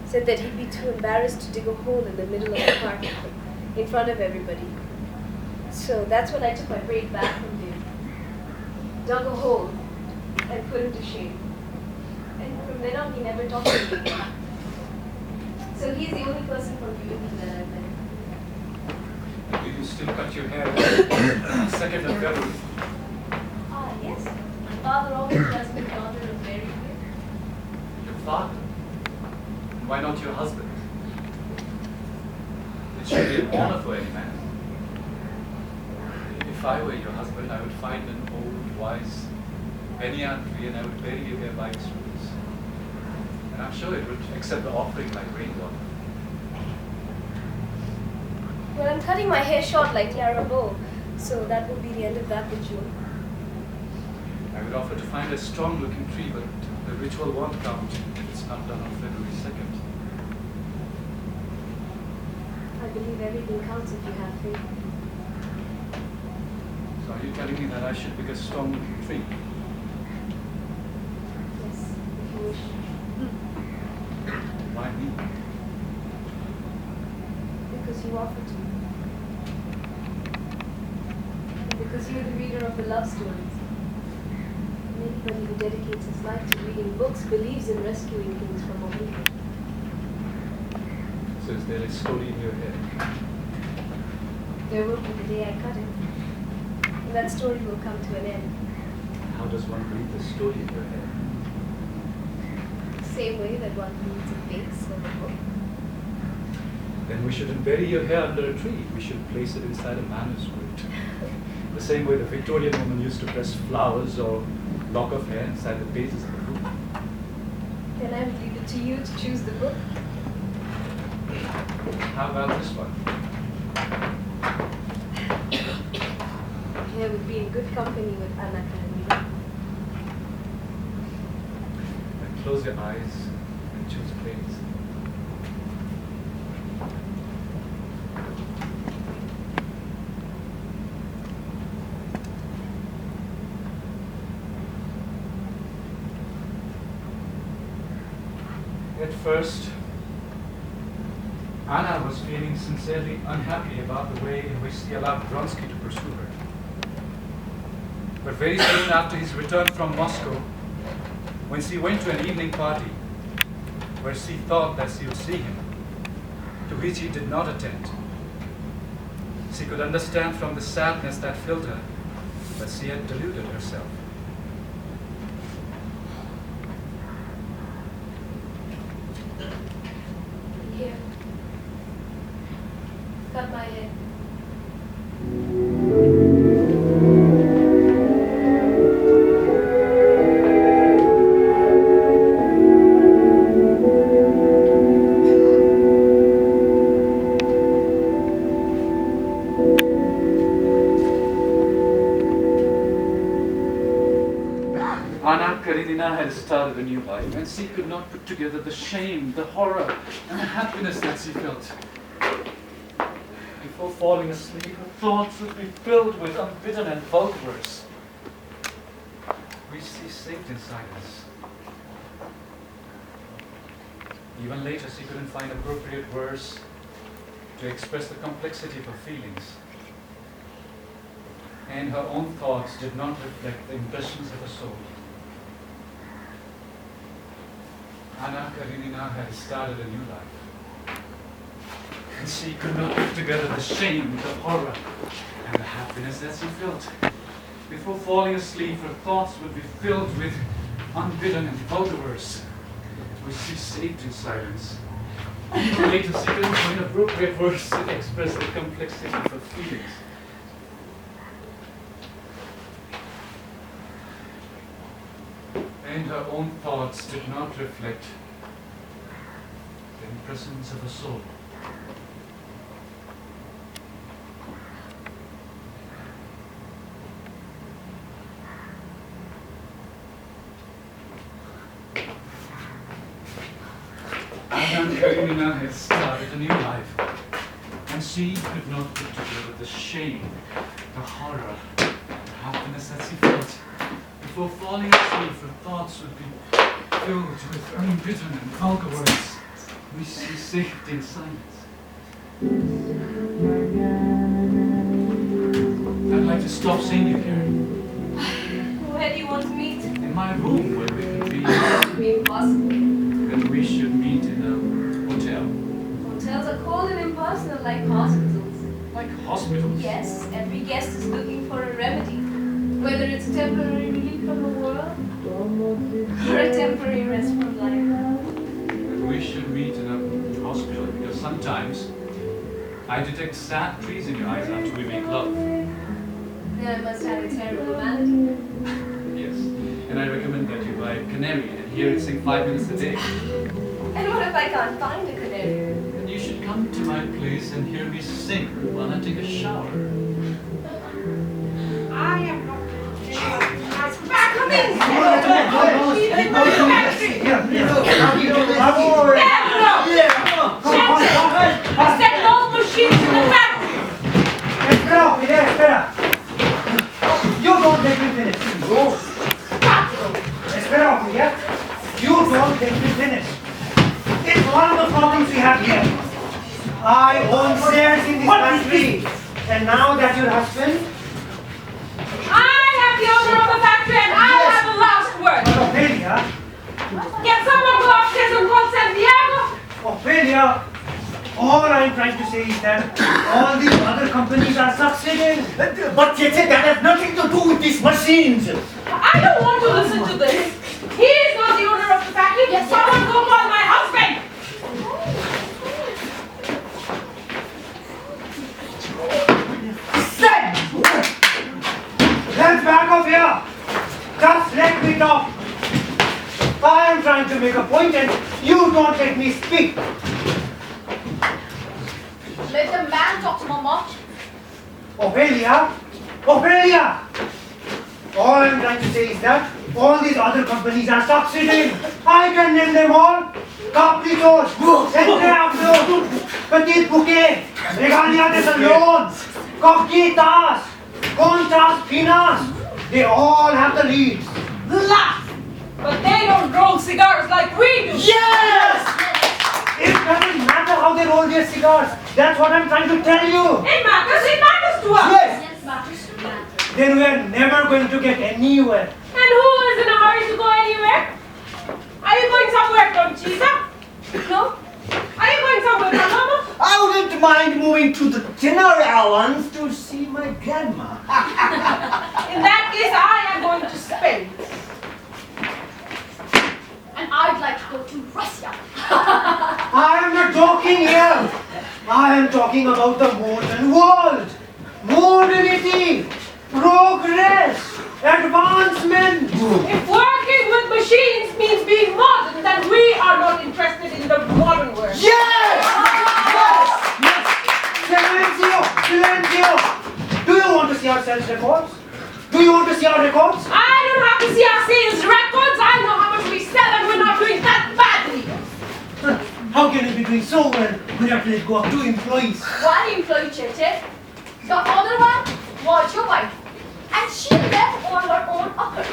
said that he'd be too embarrassed to dig a hole in the middle of the park in front of everybody. So that's when I took my braid back from him, dug a hole, and put him to shame. And from then on, he never talked to me again. So he's the only person from Cuban that I've met. Do you still cut your hair 2nd of February? Yes. My father always does my daughter a very good. Your father? And why not your husband? It should be an honor for any man. If I were your husband, I would find an old, wise banyan tree and I would bury you there by its roots. And I'm sure it would accept the offering like rainwater. Well, I'm cutting my hair short like Clara Bow, so that will be the end of that ritual. I would offer to find a strong-looking tree, but the ritual won't count if it's not done on February 2nd. I believe everything counts if you have faith. So are you telling me that I should pick a strong-looking tree? Yes, if you wish. Why me? Because you offered to. And because you're the reader of the love stories. And anybody who dedicates his life to reading books believes in rescuing things from oblivion. So is there a story in your head? There will be the day I cut it. And that story will come to an end. How does one read the story in your head? The same way that one reads a face or a book. Then we shouldn't bury your hair under a tree. We should place it inside a manuscript. The same way the Victorian woman used to press flowers or lock of hair inside the pages of a book. Then I would leave it to you to choose the book. How about this one? Hair would be in good company with Anna Karenina. Then close your eyes and choose a page. At first, Anna was feeling sincerely unhappy about the way in which he allowed Vronsky to pursue her. But very soon after his return from Moscow, when she went to an evening party where she thought that she would see him, to which he did not attend, she could understand from the sadness that filled her that she had deluded herself. Here. Cut my hair. Anna Karenina had started a new life, and she could not put together the shame, the horror, and the happiness that she felt. Before falling asleep, her thoughts would be filled with unbidden and vulgar words, which she saved in silence. Even later, she couldn't find appropriate words to express the complexity of her feelings. And her own thoughts did not reflect the impressions of her soul. Anna Karenina had started a new life. And she could not put together the shame, the horror, and the happiness that she felt. Before falling asleep, her thoughts would be filled with unbidden and vulgar words, which she saved in silence. Even later, she couldn't find appropriate words to express the complexity of her feelings. And her own thoughts did not reflect the impressions of her soul. Karenina had started a new life, and she could not put together the shame, the horror, the happiness that she felt. Before falling asleep, her thoughts would be filled with unbidden and vulgar words, which she saved in silence. I'd like to stop seeing you, Karen. Where do you want to meet? In my room, where we could be. Impossible. Then we should meet in a hotel. Hotels are cold and impersonal like hospitals. Like hospitals? Yes, every guest is looking for a remedy. Whether it's temporary relief from the world or a temporary rest from life. Then we should meet in a hospital, because sometimes I detect sad trees in your eyes after we make love. Then I must have a terrible malady. Yes, and I recommend that you buy a canary and hear it sing 5 minutes a day. And what if I can't find a canary? Then you should come to my place and hear me sing while I take a shower. I am not. Come in! I said no machines in the factory! Espera. You don't let me finish. Espera, Ofelia. You don't let me finish. It's one of the problems we have here. I own shares in this factory. And now that your husband... I am the owner of the factory and I have the last word! But Ofelia... Can someone go upstairs and call Santiago? Ofelia... All I'm trying to say is that all these other companies are succeeding. But Cheché, that has nothing to do with these machines. I don't want to listen to this. He is not the owner of the factory. Yes, someone go call my husband. Let's back up here. Just let me talk. I am trying to make a point and you don't let me speak. Let the man talk, Mama. Ofelia! Ofelia! All I'm trying to say is that all these other companies are succeeding. I can name them all. Caprichos, Santiago, Petit Bouquet, Regalia de Salon, Conchitas, Conchas, Pinas. They all have the leads. Laugh! But they don't roll cigars like we do. Yes! It doesn't matter how they roll their cigars. That's what I'm trying to tell you. It matters to us. Yes. Yes, matters to me. Then we are never going to get anywhere. And who is in a hurry to go anywhere? Are you going somewhere, Conchita? No? Are you going somewhere, Mama? I wouldn't mind moving to the dinner allowance to see my grandma. In that case, I am going to Spain. And I'd like to go to Russia. I am not joking here. I am talking about the modern world. Modernity, progress, advancement. If working with machines means being modern, then we are not interested in the modern world. Yes! Yes! Silencio! Silencio! Do you want to see our sales records? Do you want to see our records? I don't have to see our sales records. I know how much we sell and we're not doing that badly. How can we be doing so well when our place go up 2 employees? One employee, Cheche. The other one was your wife. And she left on her own accord.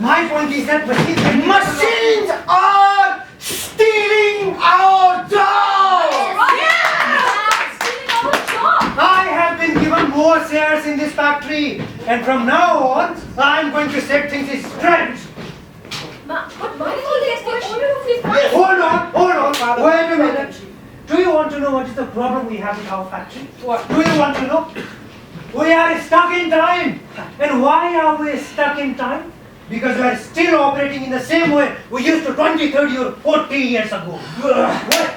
My point is that Machines are stealing our jobs! I have been given more shares in this factory, and from now on, I'm going to set things straight. But why did he get the owner of this factory? Hold on, wait a minute. Do you want to know what is the problem we have with our factory? What? Do you want to know? We are stuck in time. And why are we stuck in time? Because we are still operating in the same way we used to 20, 30 or 40 years ago.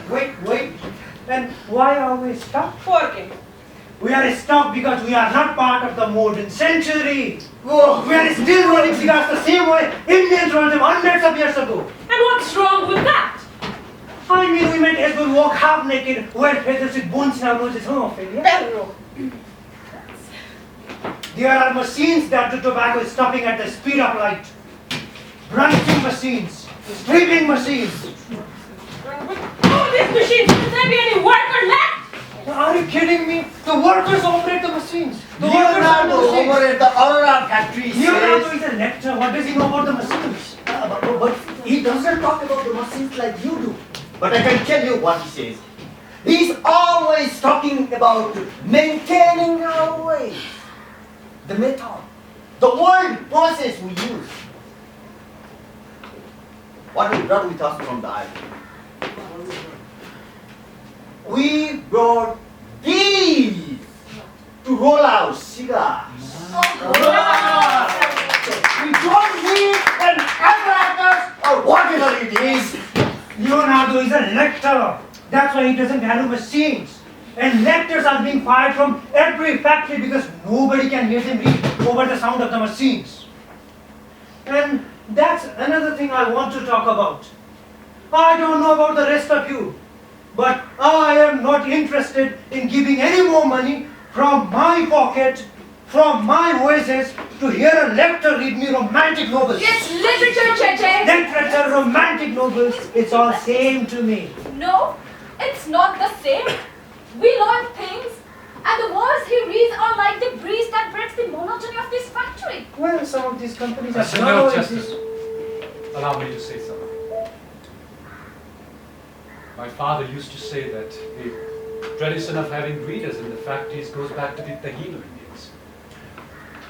Wait. And why are we stuck? Working. We are stuck because we are not part of the modern century. We are still rolling cigars the same way Indians rolled them hundreds of years ago. And what's wrong with that? I mean, we might as well walk half naked, wear feathers with bones in our noses, Ofelia? Perro. There are machines that do tobacco stopping at the speed of light. Branching machines, Sweeping machines. Oh, these machines! Will there be any worker left? Are you kidding me? The workers operate the machines. The workers are the Leonardo machines. over at the Aurora factory Leonardo says... is a lecturer. What does he know about the machines? But he doesn't talk about the machines like you do. But I can tell you what he says. He's always talking about maintaining our ways. The method. The word process we use. What we brought with us from the island? We brought these to roll our cigars. We don't need an apparatus or whatever it is. Leonardo is a lecturer. That's why he doesn't handle machines. And lectures are being fired from every factory because nobody can hear them read over the sound of the machines. And that's another thing I want to talk about. I don't know about the rest of you, but I am not interested in giving any more money from my pocket, from my wages, to hear a lecturer read me romantic novels. It's literature, Cheché. Literature, romantic novels, it's all same to me. No, it's not the same. We learn things, and the words he reads are like the breeze that breaks the monotony of this factory. Well, some of these companies are Senor now Justice, allow me to say something. My father used to say that the tradition of having readers in the factories goes back to the Taino Indians.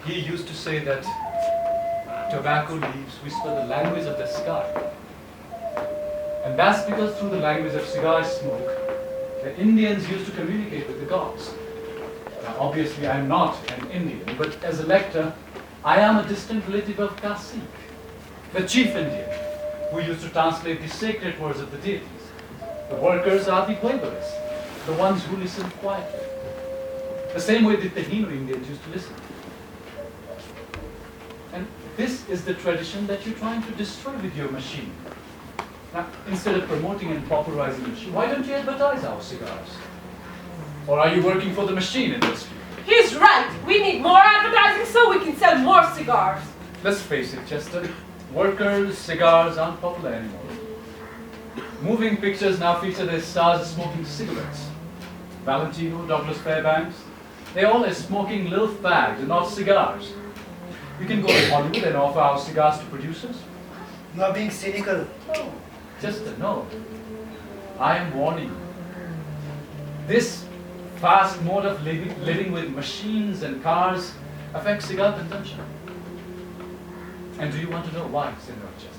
He used to say that tobacco leaves whisper the language of the sky. And that's because through the language of cigar smoke, the Indians used to communicate with the gods. Now, obviously, I'm not an Indian, but as a lector, I am a distant relative of Kasik, the chief Indian, who used to translate the sacred words of the deities. The workers are the laborers, the ones who listen quietly. The same way the Taino Indians used to listen. And this is the tradition that you're trying to destroy with your machine. Now, instead of promoting and popularizing the machine, why don't you advertise our cigars? Or are you working for the machine industry? He's right. We need more advertising so we can sell more cigars. Let's face it, Chester, workers' cigars aren't popular anymore. Moving pictures now feature their stars smoking cigarettes. Valentino, Douglas Fairbanks, they all are smoking little fags and not cigars. We can go to Hollywood and offer our cigars to producers. You are being cynical. No, Chester, no. I am warning you. This fast mode of living with machines and cars affects cigar consumption. And do you want to know why, Senor Chester?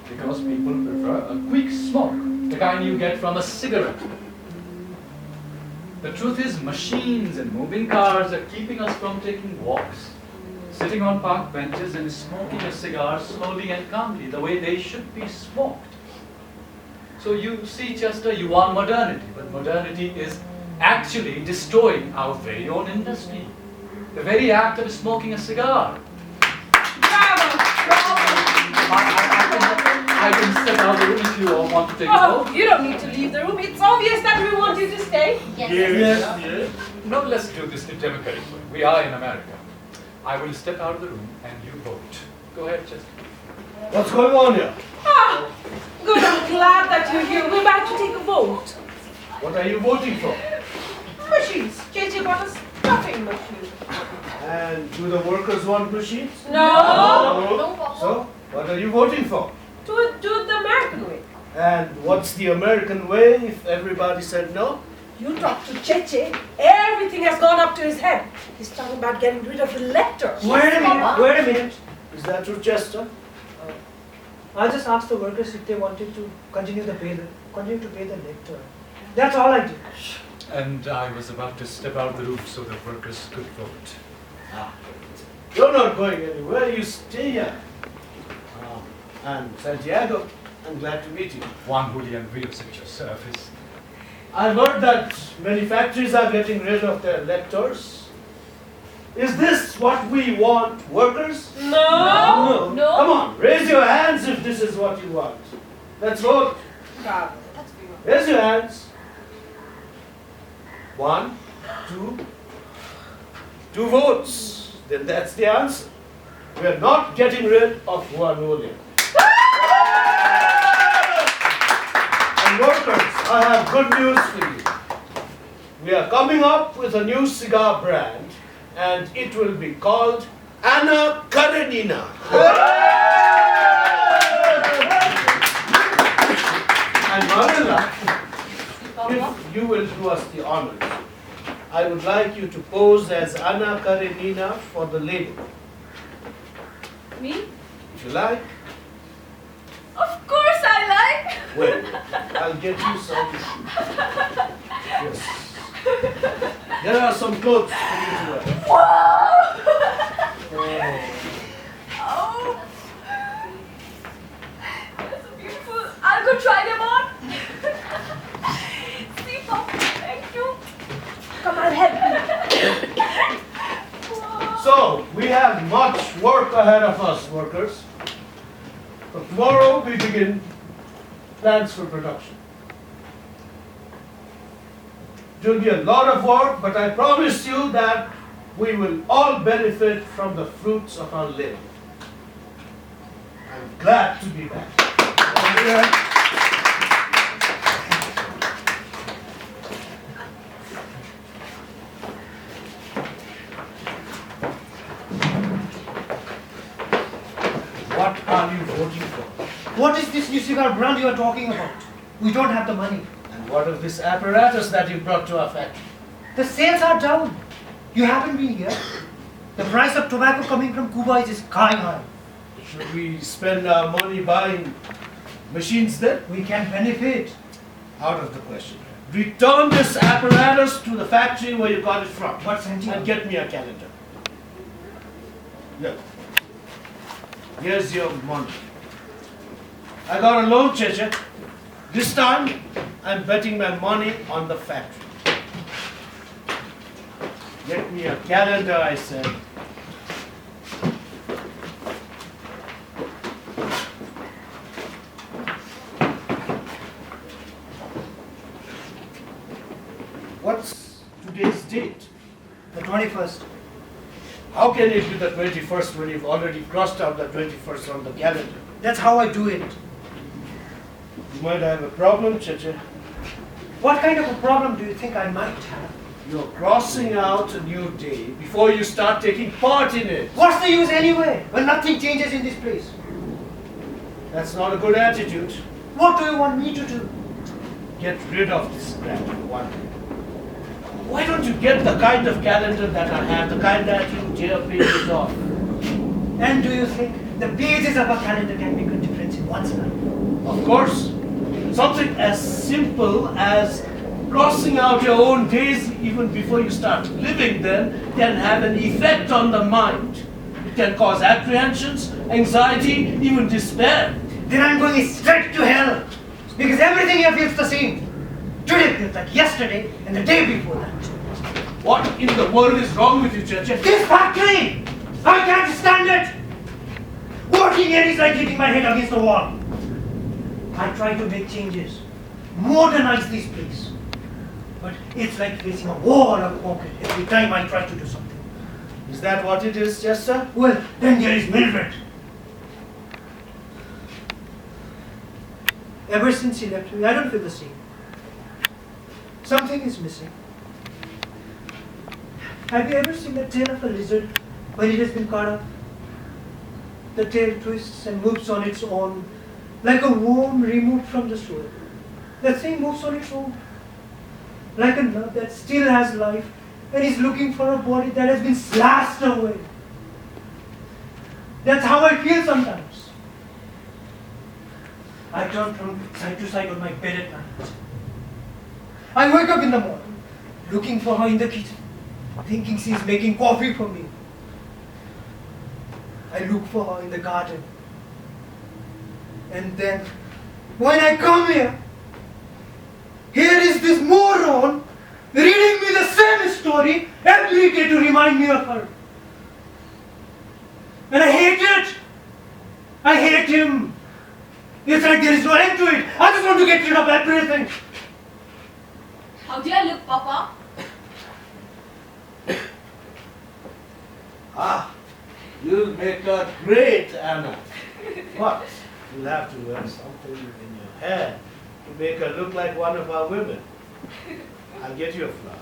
Because people prefer a quick smoke, the kind you get from a cigarette. The truth is, machines and moving cars are keeping us from taking walks, sitting on park benches and smoking a cigar slowly and calmly, the way they should be smoked. So you see, Chester, you want modernity, but modernity is actually destroying our very own industry. The very act of smoking a cigar. I can step out of the room if you all want to take a Oh, vote. you don't need to leave the room. It's obvious that we want you to stay. Yes. No, let's do this the democratic way. We are in America. I will step out of the room and you vote. Go ahead, Chester. What's going on here? Ah, good. I'm glad that you're here. We're about to take a vote. What are you voting for? Machines. Cheché bought a stuffing machine. And do the workers want machines? No. No, Papa. So, what are you voting for? Do it the American way. And what's the American way if everybody said no? You talk to Cheché. Everything has gone up to his head. He's talking about getting rid of the lectors. Wait a minute. Is that true, Chester? I just asked the workers if they wanted to continue to pay the lecturer. That's all I did. And I was about to step out of the room so the workers could vote. You're not going anywhere. You stay here. And Santiago, I'm glad to meet you. Juan Julian Rios at your service. I've heard that many factories are getting rid of their lectors. Is this what we want, workers? No. No. Come on, raise your hands if this is what you want. Let's vote. Bravo. Raise your hands. 1, 2. 2 votes. Then that's the answer. We are not getting rid of Juan Julian. I have good news for you. We are coming up with a new cigar brand, and it will be called Anna Karenina. And Marela, if you will do us the honors, I would like you to pose as Anna Karenina for the label. Me? If you like. Of course I like. Well, I'll get you some. Yes. There are some clothes for you to wear. Wow! Oh. That's so beautiful. I'll go try them on. See, Papa, thank you. Come on, help me. Wow. So, we have much work ahead of us, workers. But tomorrow we begin plans for production. It will be a lot of work, but I promise you that we will all benefit from the fruits of our labor. I'm glad to be back. What are you voting for? What is this new cigar brand you are talking about? We don't have the money. And what of this apparatus that you brought to our factory? The sales are down. You haven't been here. The price of tobacco coming from Cuba is sky high. Should we spend our money buying machines then? We can benefit. Out of the question. Return this apparatus to the factory where you got it from. But Santiago, And get me a calendar. Look. Here's your money. I got a loan, Cheché. This time, I'm betting my money on the factory. Get me a calendar, I said. What's today's date? the 21st. How can it be the 21st when you've already crossed out the 21st on the calendar? That's how I do it. You might have a problem, Cheché. What kind of a problem do you think I might have? You're crossing out a new day before you start taking part in it. What's the use anyway, when nothing changes in this place? That's not a good attitude. What do you want me to do? Get rid of this crap one day. Why don't you get the kind of calendar that I have, the kind that you tear pages off? And do you think the pages of a calendar can make a difference in one's life? Of course. Something as simple as crossing out your own days even before you start living them can have an effect on the mind. It can cause apprehensions, anxiety, even despair. Then I'm going straight to hell. Because everything here feels the same. Today feels like yesterday and the day before that. What in the world is wrong with you, Cheché? This factory! I can't stand it! Working here is like hitting my head against the wall. I try to make changes, modernize this place. But it's like facing a wall of concrete every time I try to do something. Is that what it is, Chester? Well, then there is Mildred. Ever since she left me, I don't feel the same. Something is missing. Have you ever seen the tail of a lizard when it has been cut off? The tail twists and moves on its own, like a worm removed from the soil. The thing moves on its own, like a nut that still has life and is looking for a body that has been slashed away. That's how I feel sometimes. I turn from side to side on my bed at night. I wake up in the morning, looking for her in the kitchen, thinking she's making coffee for me. I look for her in the garden. And then, when I come here is this moron reading me the same story every day to remind me of her. And I hate it. I hate him. It's like there is no end to it. I just want to get rid of everything. How do I look, Papa? Ah, you'll make a great Anna. What? You'll have to wear something in your hair to make her look like one of our women. I'll get you a flower.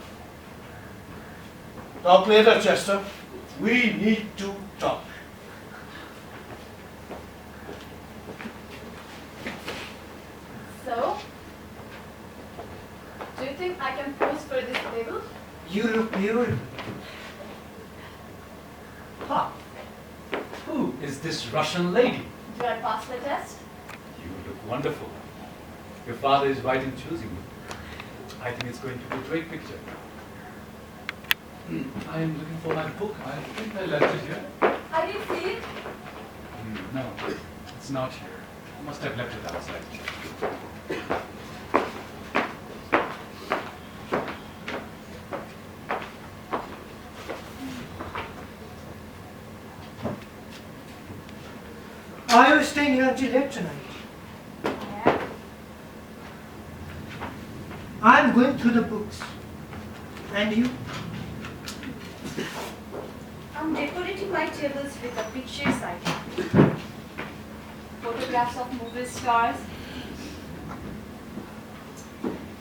Talk later, Chester. We need to talk. So, do you think I can pose for this label? You look beautiful. Ha! Who is this Russian lady? Do I pass the test? You look wonderful. Your father is right in choosing you. I think it's going to be a great picture. I am looking for my book. I think I left it here. I didn't see it. No, it's not here. I must have left it outside. Are you staying here until late tonight? Yeah. I'm going through the books. And you? I'm decorating my tables with a picture item. Photographs of movie stars.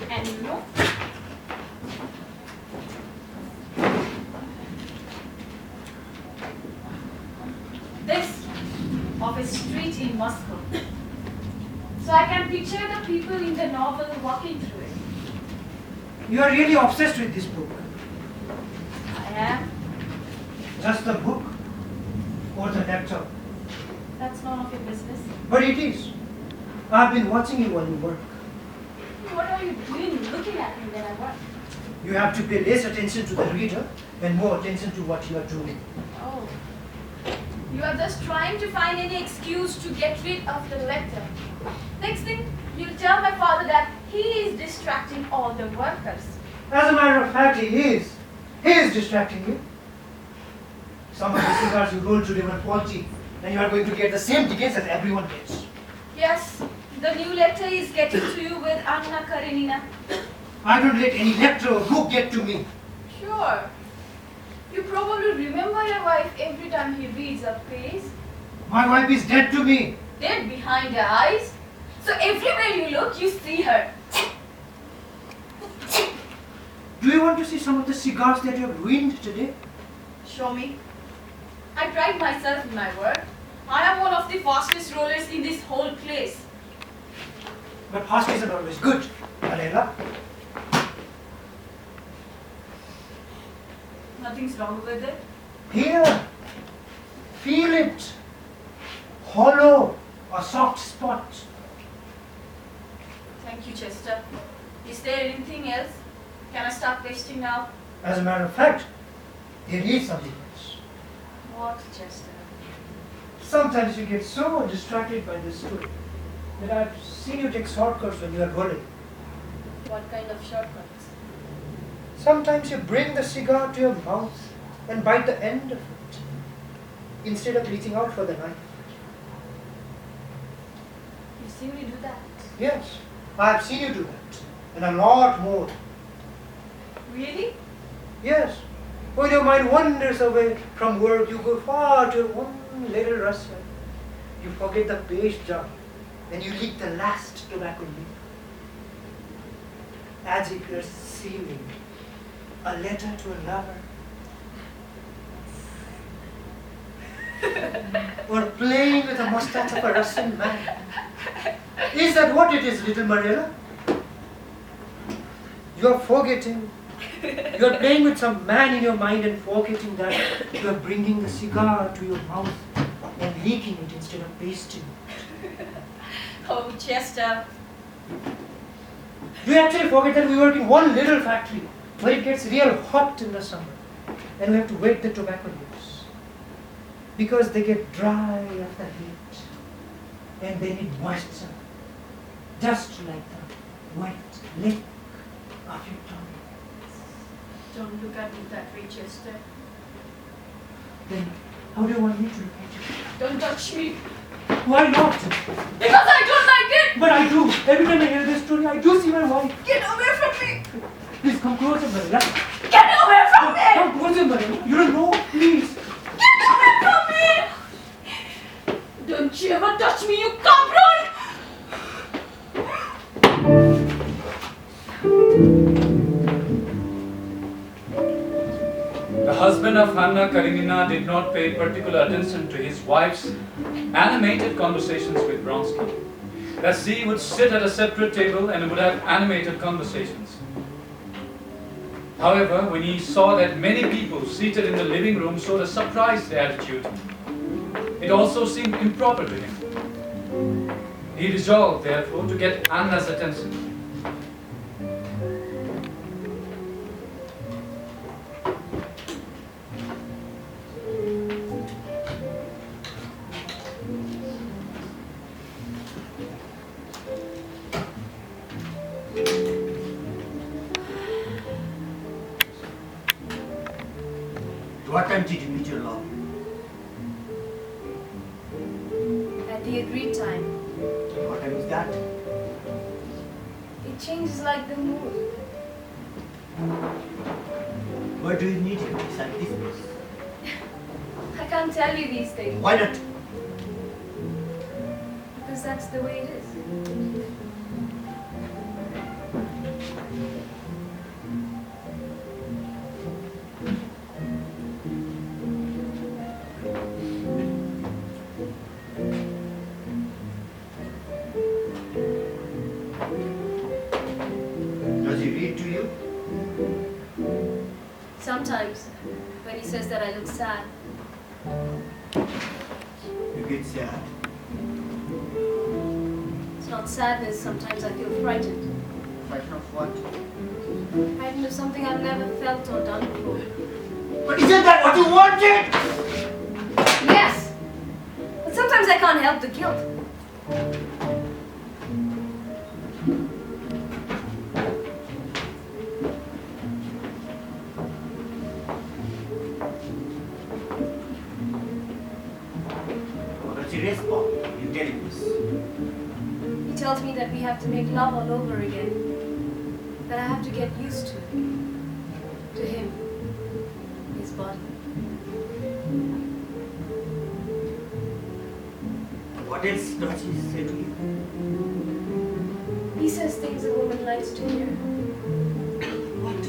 And you know, this of a street in Moscow. So I can picture the people in the novel walking through it. You are really obsessed with this book. I am. Just the book or the laptop? That's none of your business. But it is. I've been watching you while you work. What are you doing looking at me when I work? You have to pay less attention to the reader and more attention to what you are doing. Oh. You are just trying to find any excuse to get rid of the letter. Next thing, you'll tell my father that he is distracting all the workers. As a matter of fact, he is. He is distracting you. Some of the cigars you rolled today were faulty, and you are going to get the same tickets as everyone gets. Yes, the new letter is getting to you with Anna Karenina. I don't let any letter or book get to me. Sure. You probably remember your wife every time he reads a page. My wife is dead to me. Dead behind her eyes. So everywhere you look, you see her. Do you want to see some of the cigars that you have ruined today? Show me. I pride myself in my work. I am one of the fastest rollers in this whole place. But fast isn't always good, Marela. Nothing's wrong with it. Here, feel it. Hollow, a soft spot. Thank you, Chester. Is there anything else? Can I start tasting now? As a matter of fact, there is something else. What, Chester? Sometimes you get so distracted by this story that I've seen you take shortcuts when you are rolling. What kind of shortcuts? Sometimes you bring the cigar to your mouth and bite the end of it instead of reaching out for the knife. You see me do that? Yes, I have seen you do that, and a lot more. Really? Yes, when your mind wanders away from work, you go far to one little restaurant. You forget the base jar, and you lick the last tobacco leaf, as if you're sealing a letter to a lover. Or playing with the mustache of a Russian man. Is that what it is, little Marela? You're forgetting. You're playing with some man in your mind and forgetting that you're bringing the cigar to your mouth and licking it instead of pasting it. Oh, Chester. Do you actually forget that we work in one little factory where it gets real hot in the summer and we have to wet the tobacco leaves because they get dry after heat and they need moisture, just like the wet lick of your tongue. Don't look at me that way, Chester. Then how do you want me to look at you? Don't touch me. Why not? Because I don't like it. But I do. Every time I hear this story, I do see my wife. Get away from me. Please come closer, Marela. Get away from me. Come closer, Marela. You don't know. Please. Get away from me. Don't you ever touch me, you cabron. husband of Anna Karenina did not pay particular attention to his wife's animated conversations with Bronsky. That she would sit at a separate table and would have animated conversations. However, when he saw that many people seated in the living room showed a surprised attitude, it also seemed improper to him. He resolved, therefore, to get Anna's attention. What time did you meet your love? At the agreed time. What time is that? It changes like the mood. Where do you meet him? Is at this place. I can't tell you these things. Why not? Because that's the way it is. Does he read to you? Sometimes, when he says that I look sad, You get sad. it's not sadness, sometimes I feel frightened. Frightened of what? Frightened of something I've never felt or done before. But isn't that what you wanted? Yes! But sometimes I can't help the guilt. What does he respond? You tell him this. He tells me that we have to make love all over again. That I have to get used to it. To him. His body. What else does he say to you? He says things a woman likes to hear. What?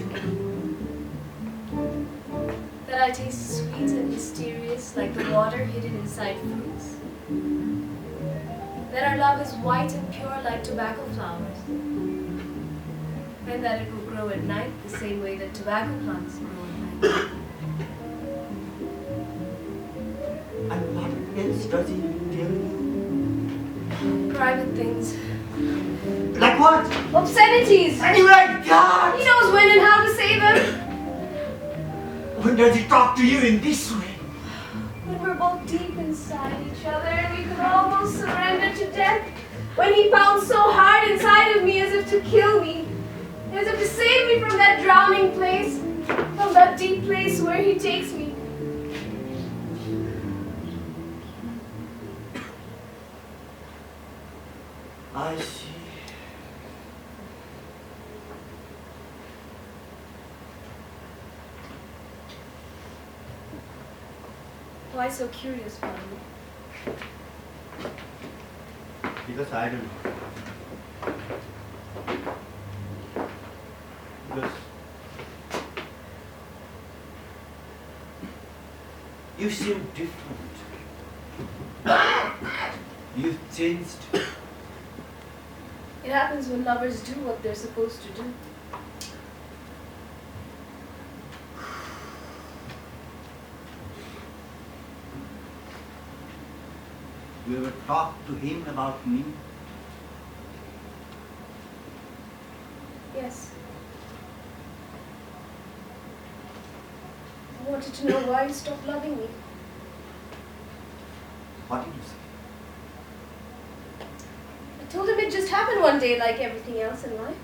That I taste sweet and mysterious like the water hidden inside fruits. That our love is white and pure like tobacco flowers. And that it will grow at night the same way that tobacco plants grow at night. And what else does he tell you? Private things. Like what? Obscenities! And you like that? He knows when and how to say them. When does he talk to you in this way? When we're both deep inside each other and we could almost surrender to death. When he pounds so hard inside of me as if to kill me. As if to save me from that drowning place. From that deep place where he takes me. I see. Why so curious, Father? Because I don't know. Because you seem different. You've changed. It happens when lovers do what they're supposed to do. You ever talk to him about me? Yes. I wanted to know why he stopped loving me. What did you say? I told him it just happened one day like everything else in life.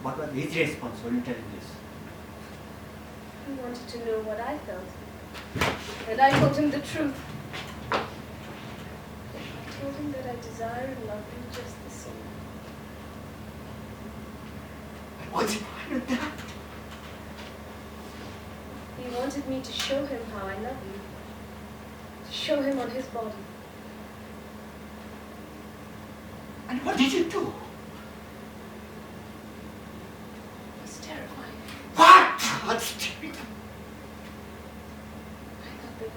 What was his response when you tell him this? He wanted to know what I felt. And I told him the truth. I told him that I desire and love him just the same. What's he behind that? He wanted me to show him how I love you. To show him on his body. And what did you do? It was terrifying.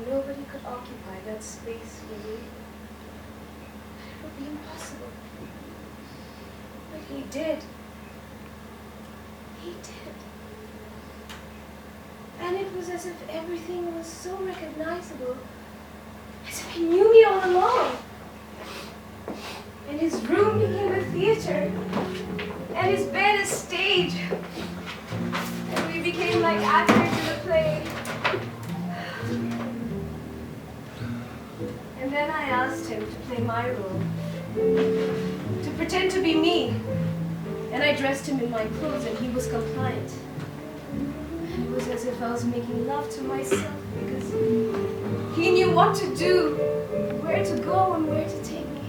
nobody could occupy that space for me. It would be impossible. But he did. He did. And it was as if everything was so recognizable, as if he knew me all along. And his room became a theater, and his bed a stage. And we became like actors in a play. And then I asked him to play my role, to pretend to be me. And I dressed him in my clothes, and he was compliant. And it was as if I was making love to myself, because he knew what to do, where to go, and where to take me.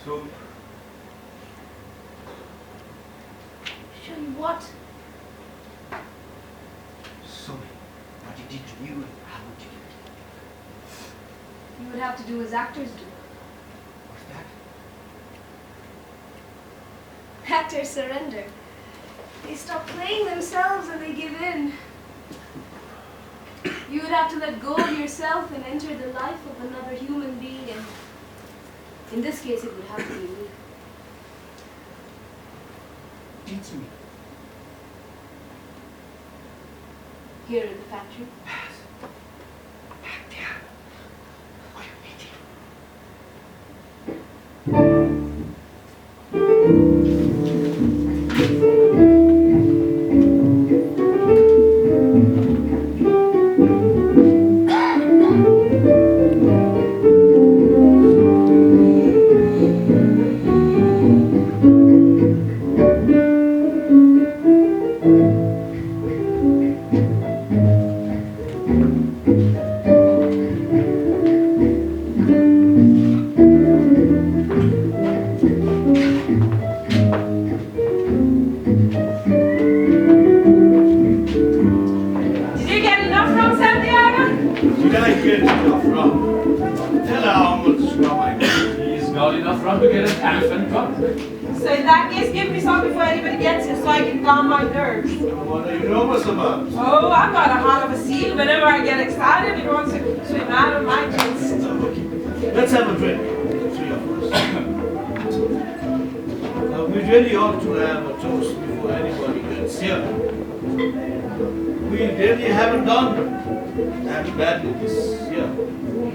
So, Show you what? So, what he did to you, how would you do it? You would have to do as actors do. What's that? Actors surrender. They stop playing themselves and they give in. You would have to let go of yourself and enter the life of another human being, and in this case it would have to be me. Teach me. Here in the factory. Back there. What are Did you get enough from Santiago? did I get enough rum? Tell her how much rum I got. He's got enough rum to get an elephant drunk. So in that case, give me some before anybody gets here so I can calm my nerves. What are you nervous about? Oh, I've got a heart of a seal. Whenever I get excited, it wants to swim out of my chest. Let's have a drink, the three of us. We really ought to have a toast before anybody gets here. We really haven't done that badly this year.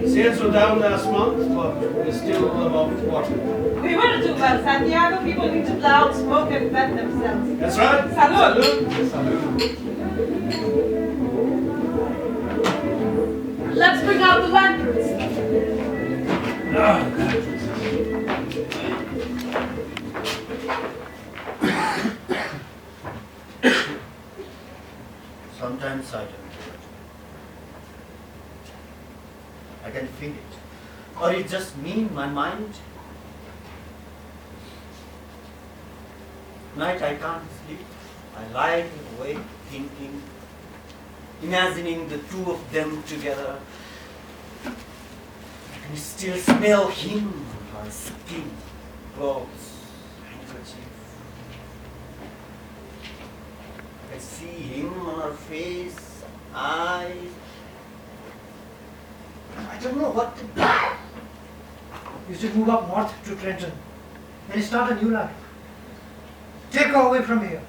Sales were down last month, but we're still above water. We wouldn't do well, Santiago. People need to blow out smoke and vent themselves. That's right. Salud. Let's bring out the lanterns. Sometimes I don't do it. I can feel it. Or it's just me in my mind. Night I can't sleep. I lie awake thinking, imagining the two of them together. I can still smell him, her skin, clothes, handkerchief. I can see him on her face, eyes. I don't know what to do. You should move up north to Trenton and start a new life. Take her away from here.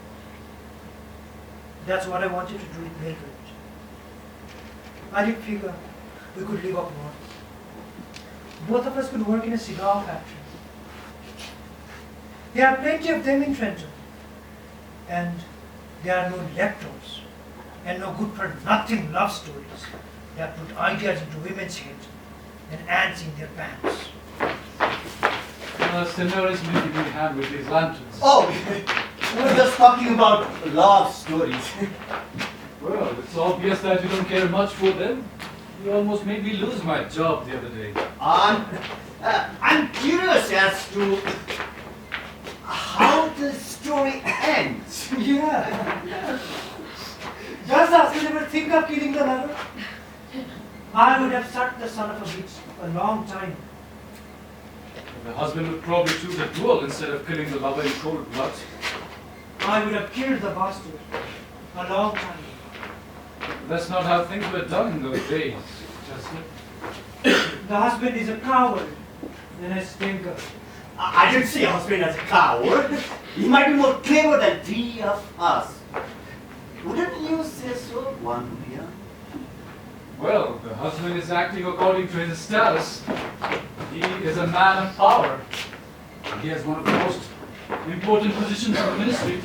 That's what I want you to do in Belgrade. I did figure we could live up north. Both of us could work in a cigar factory. There are plenty of them in Trenton. And there are no lectors and no good-for-nothing love stories that put ideas into women's heads and ants in their pants. Senor is making me hand with these lanterns. Oh, we were just talking about love stories. Well, it's obvious that you don't care much for them. You almost made me lose my job the other day. I'm curious as to how the story ends. Yeah. Just as you never think of killing the lover, I would have shot the son of a bitch a long time. The husband would probably choose a duel instead of killing the lover in cold blood. I would have killed the bastard. A long time. That's not how things were done in those days, Chestnut. The husband is a coward and a stinker. I didn't see husband as a coward. He might be more clever than three of us. Wouldn't you say so, Ofelia? Well, the husband is acting according to his status. He is a man of power. He has one of the most important positions in the ministry.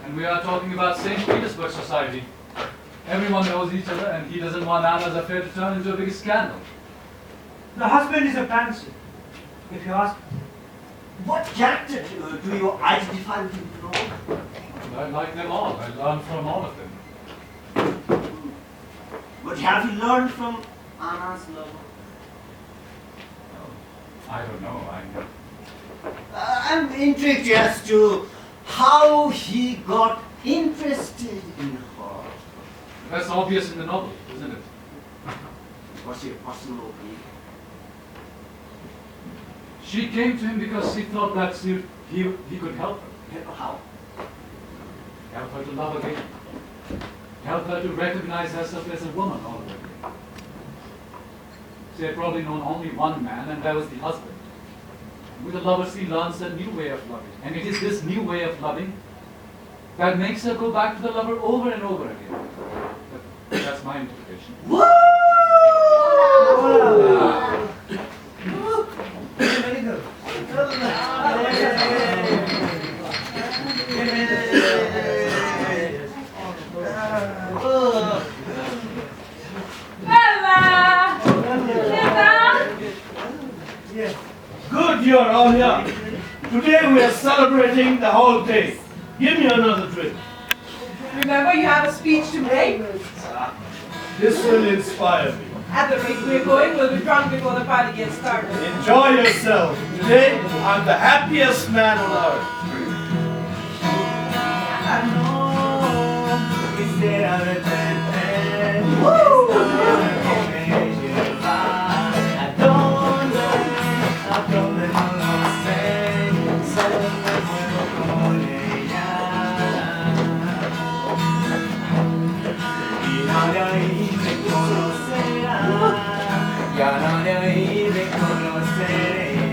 And we are talking about St. Petersburg society. Everyone knows each other, and he doesn't want Anna's affair to turn into a big scandal. The husband is a pansy, if you ask me. What character do you identify with him? I like them all. I learn from all of them. What have you learned from Anna's lover? I don't know. I'm intrigued as to how he got interested in her. That's obvious in the novel, isn't it? What's your personal opinion? She came to him because she thought that he could help her. Help her how? Help her to love again. Help her to recognize herself as a woman all over again. She had probably known only one man, and that was the husband. With a lover, she learns a new way of loving. And it is this new way of loving that makes her go back to the lover over and over again. But that's my interpretation. Very good. Good, you're all here. Today we are celebrating the whole day. Give me another drink. Remember, you have a speech to make. This will inspire me. At the rate we're going, we'll be drunk before the party gets started. Enjoy yourself. Today, I'm the happiest man on earth.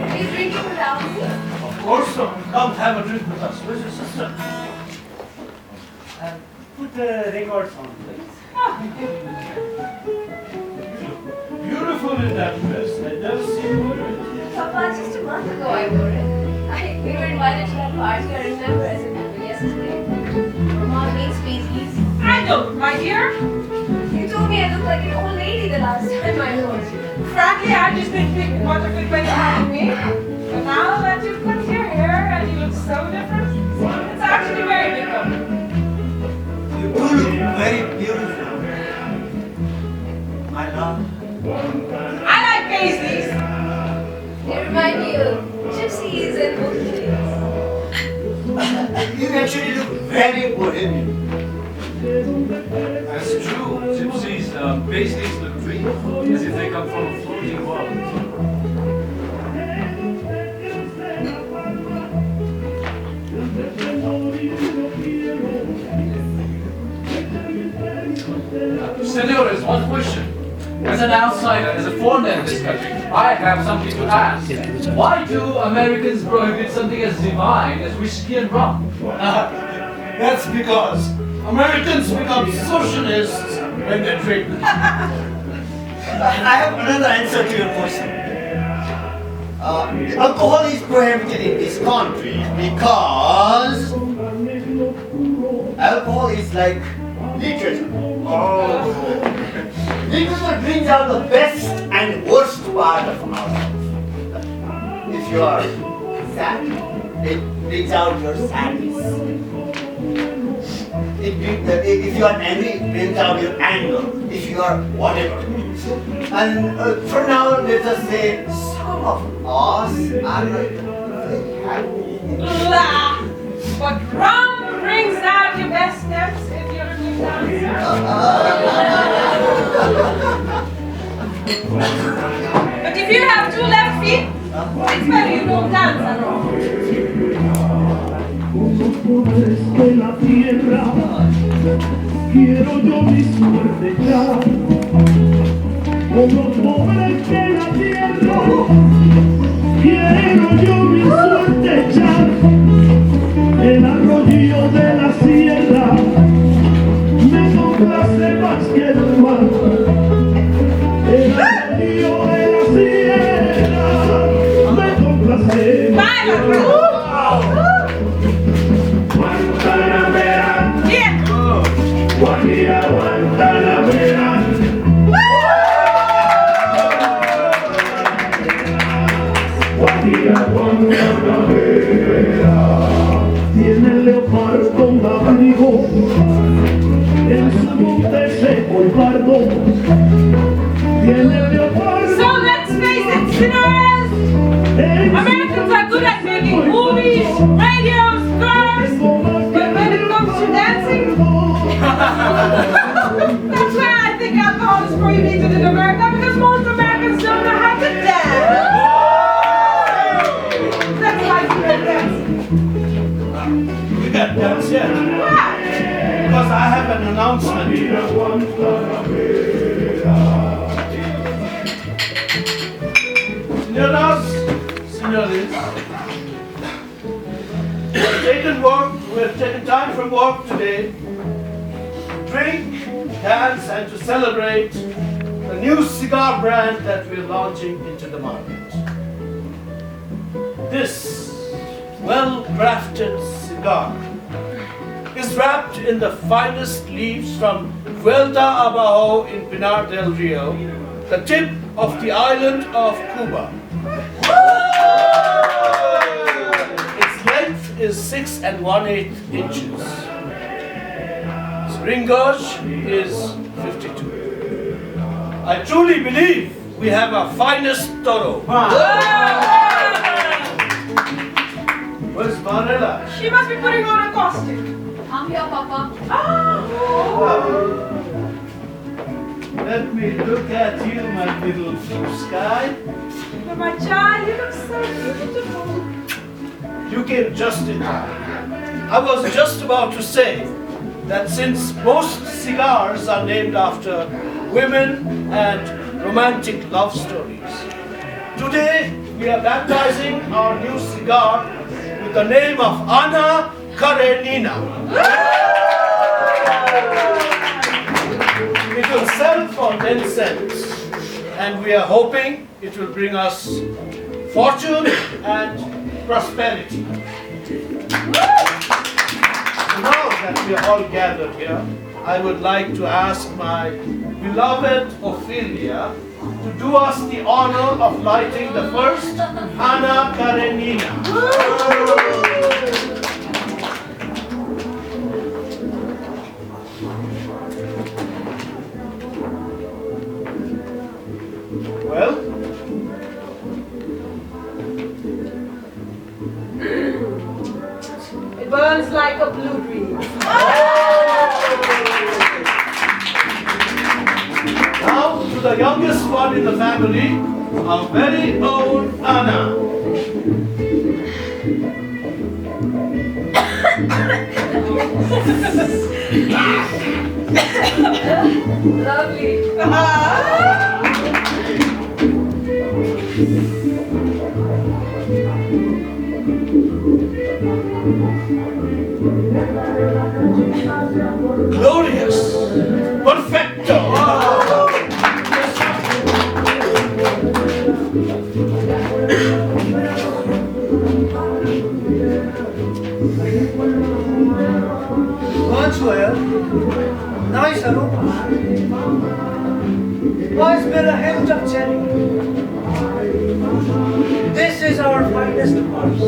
Are you drinking without me? Of course not. Come have a drink with us. Where's your sister? Put the records on, please. Beautiful in that dress. I've never seen you wear it. Papa, just a month ago I wore it. We were invited to that party, I remember as if it were yesterday. Mom needs species. I don't, my dear. You told me I looked like an old lady the last time I was. Frankly, I just didn't think much of it when you had me. But now that you've cut your hair and you look so different, it's actually very beautiful. You do look very beautiful. My love. I like paisleys. They remind me of gypsies and Ofelia. You actually look very bohemian. That's true. Gypsies, Paisleys look free, as if they come from a floating world. Senores, one question. As an outsider, as a foreigner in this country, I have something to ask. Why do Americans prohibit something as divine as whiskey and rum? That's because Americans become socialists when they drink. I have another answer to your question. Alcohol is prohibited in this country because alcohol is like literature. Literature brings out the best and worst part of ourselves. If you are sad, it brings out your sadness. If you are angry, it brings out your anger. If you are whatever. And for now, let us say some of us are not very happy. Blah! But rum brings out your best steps if you're a good dancer. But if you have two left feet, it's better you don't dance at all. pobres de la tierra, quiero yo mi suerte echar. Con los pobres de la tierra, quiero yo mi suerte echar. El arroyo de la sierra me complace más que el mar. El arroyo de la sierra me complace más que el mar. Guantanamera, Guajira, Guantanamera. Guajira, Guantanamera. Tiene el leopardo un abrigo, en su monte seco y pardo. Tiene el leopardo. So let's face it, sinners! Americans are good at making movies, radios, cars, but when it comes to dancing, that's why I think alcohol is prohibited in America, because most Americans don't know how to dance. That's why we can dance. We got dance yet. Why? Because I have an announcement. Señoras, señores, we have taken time from work today to drink, dance, and to celebrate the new cigar brand that we're launching into the market. This well-crafted cigar is wrapped in the finest leaves from Vuelta Abajo in Pinar del Rio, the tip of the island of Cuba. Its length is 6 1/8 inches. Its ring gauge is 52. I truly believe we have our finest toro. Where's Marela? She must be putting on a costume. I'm here, Papa. Let me look at you, my little blue sky. But my child, you look so beautiful. You came just in time. I was just about to say that since most cigars are named after women and romantic love stories, today we are baptizing our new cigar with the name of Anna Karenina. It will sell for 10 cents, and we are hoping it will bring us fortune and prosperity. Now that we are all gathered here, I would like to ask my beloved Ofelia to do us the honor of lighting the first Anna Karenina. Well, It burns like a blue dream. now to the youngest one in the family, our very own Anna. Lovely. Glorious! Perfecto! Burns well. Nice aroma. I smell a hint of cherry. This is our finest horse.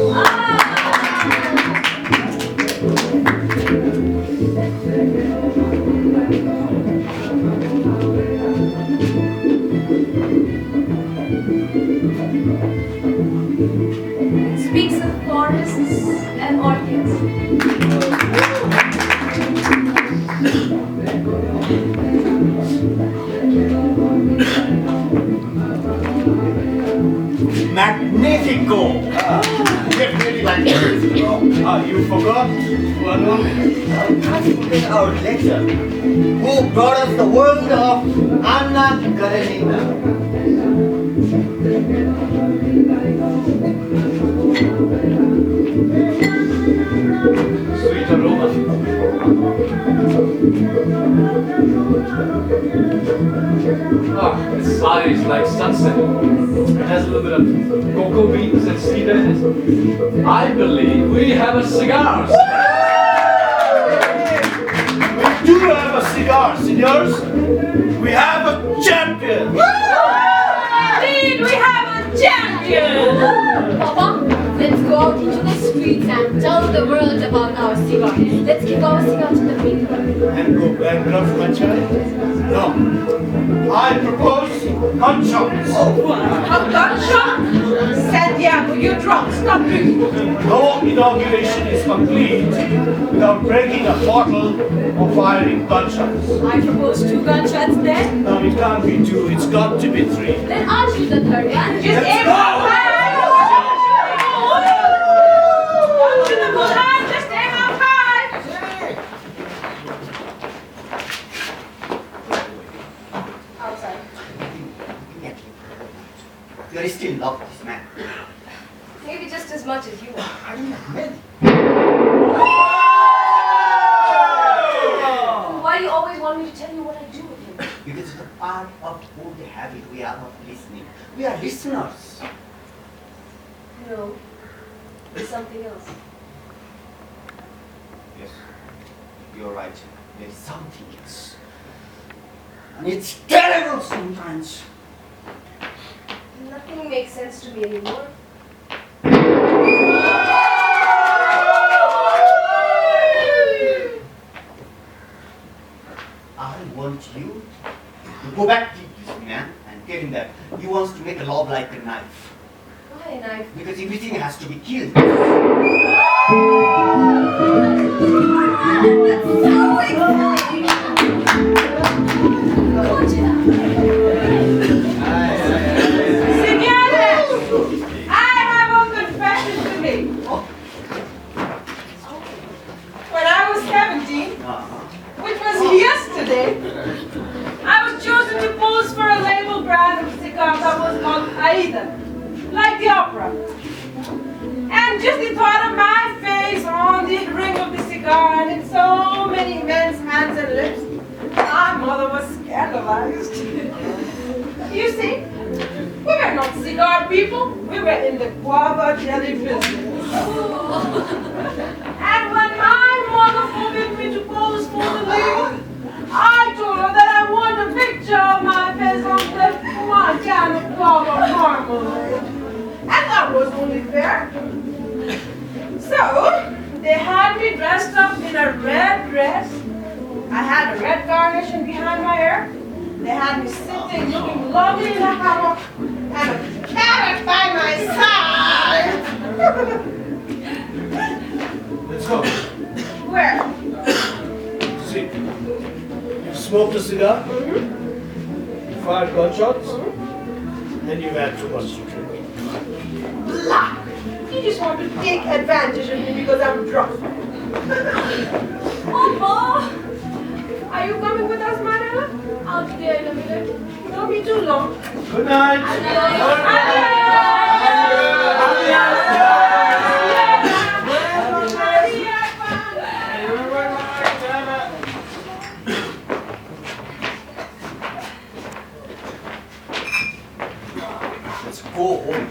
It speaks of forests and orchids. Magnifico! Definitely like birds, you know. You forgot one only. Can't forget our lecturer, who brought us the world of Anna Karenina. Sweet aroma. Ah, it smiles like sunset. It has a little bit of cocoa beans and cedar in it. I believe we have a cigar. We do have a cigar, senors. We have a champion. Indeed, we have a champion! Papa, let's go out into the streets and tell the world about our cigar. Let's give our cigar to the people. And go bankrupt, my child? No. I propose gunshots. A gunshot? Santiago, you're drunk. Stop drinking. No inauguration is complete without breaking a bottle or firing gunshots. I propose 2 gunshots then. No, it can't be 2. It's got to be 3. Then I'll shoot the 3rd one. Just Let's aim go. up high. Rojita Buddhacharya, just aim up high. Outside. You are still in love with this man. Maybe just as much as you are. I don't know. Why do you always want me to tell you what I do with him? Because it's a part of who the habit we are of listening. We are listeners. No. It's something else. Yes, you're right. There is something else. And it's terrible sometimes. Nothing makes sense to me anymore. I want you to go back to this man and tell him that he wants to make a love like a knife. Why a knife? Because everything has to be killed. That's so exciting! Conchita! Señores, I have a confession to make. When I was 17, which was yesterday, I was chosen to pose for a label brand of cigars that was called Aida, like the opera. And just the thought of my face on the ring of the cigar and in so many men's hands and lips, my mother was scandalized. You see, we were not cigar people, we were in the guava jelly business. And when my mother forbid me to pose for the label, I told her that I want a picture of my face on one can of guava marmalade. And that was only fair. So, they had me dressed up in a red dress. I had a red carnation behind my ear. They had me sitting looking lovely in a hammock and a carrot by my side. Let's go. Where? See, you've smoked a cigar, you fired gunshots, and you've had too much to drink. Blah! You just want to take advantage of me because I'm drunk. Papa! Are you coming with us, Marela? I'll be there in a minute. Don't be too long. Good night. Let's go home.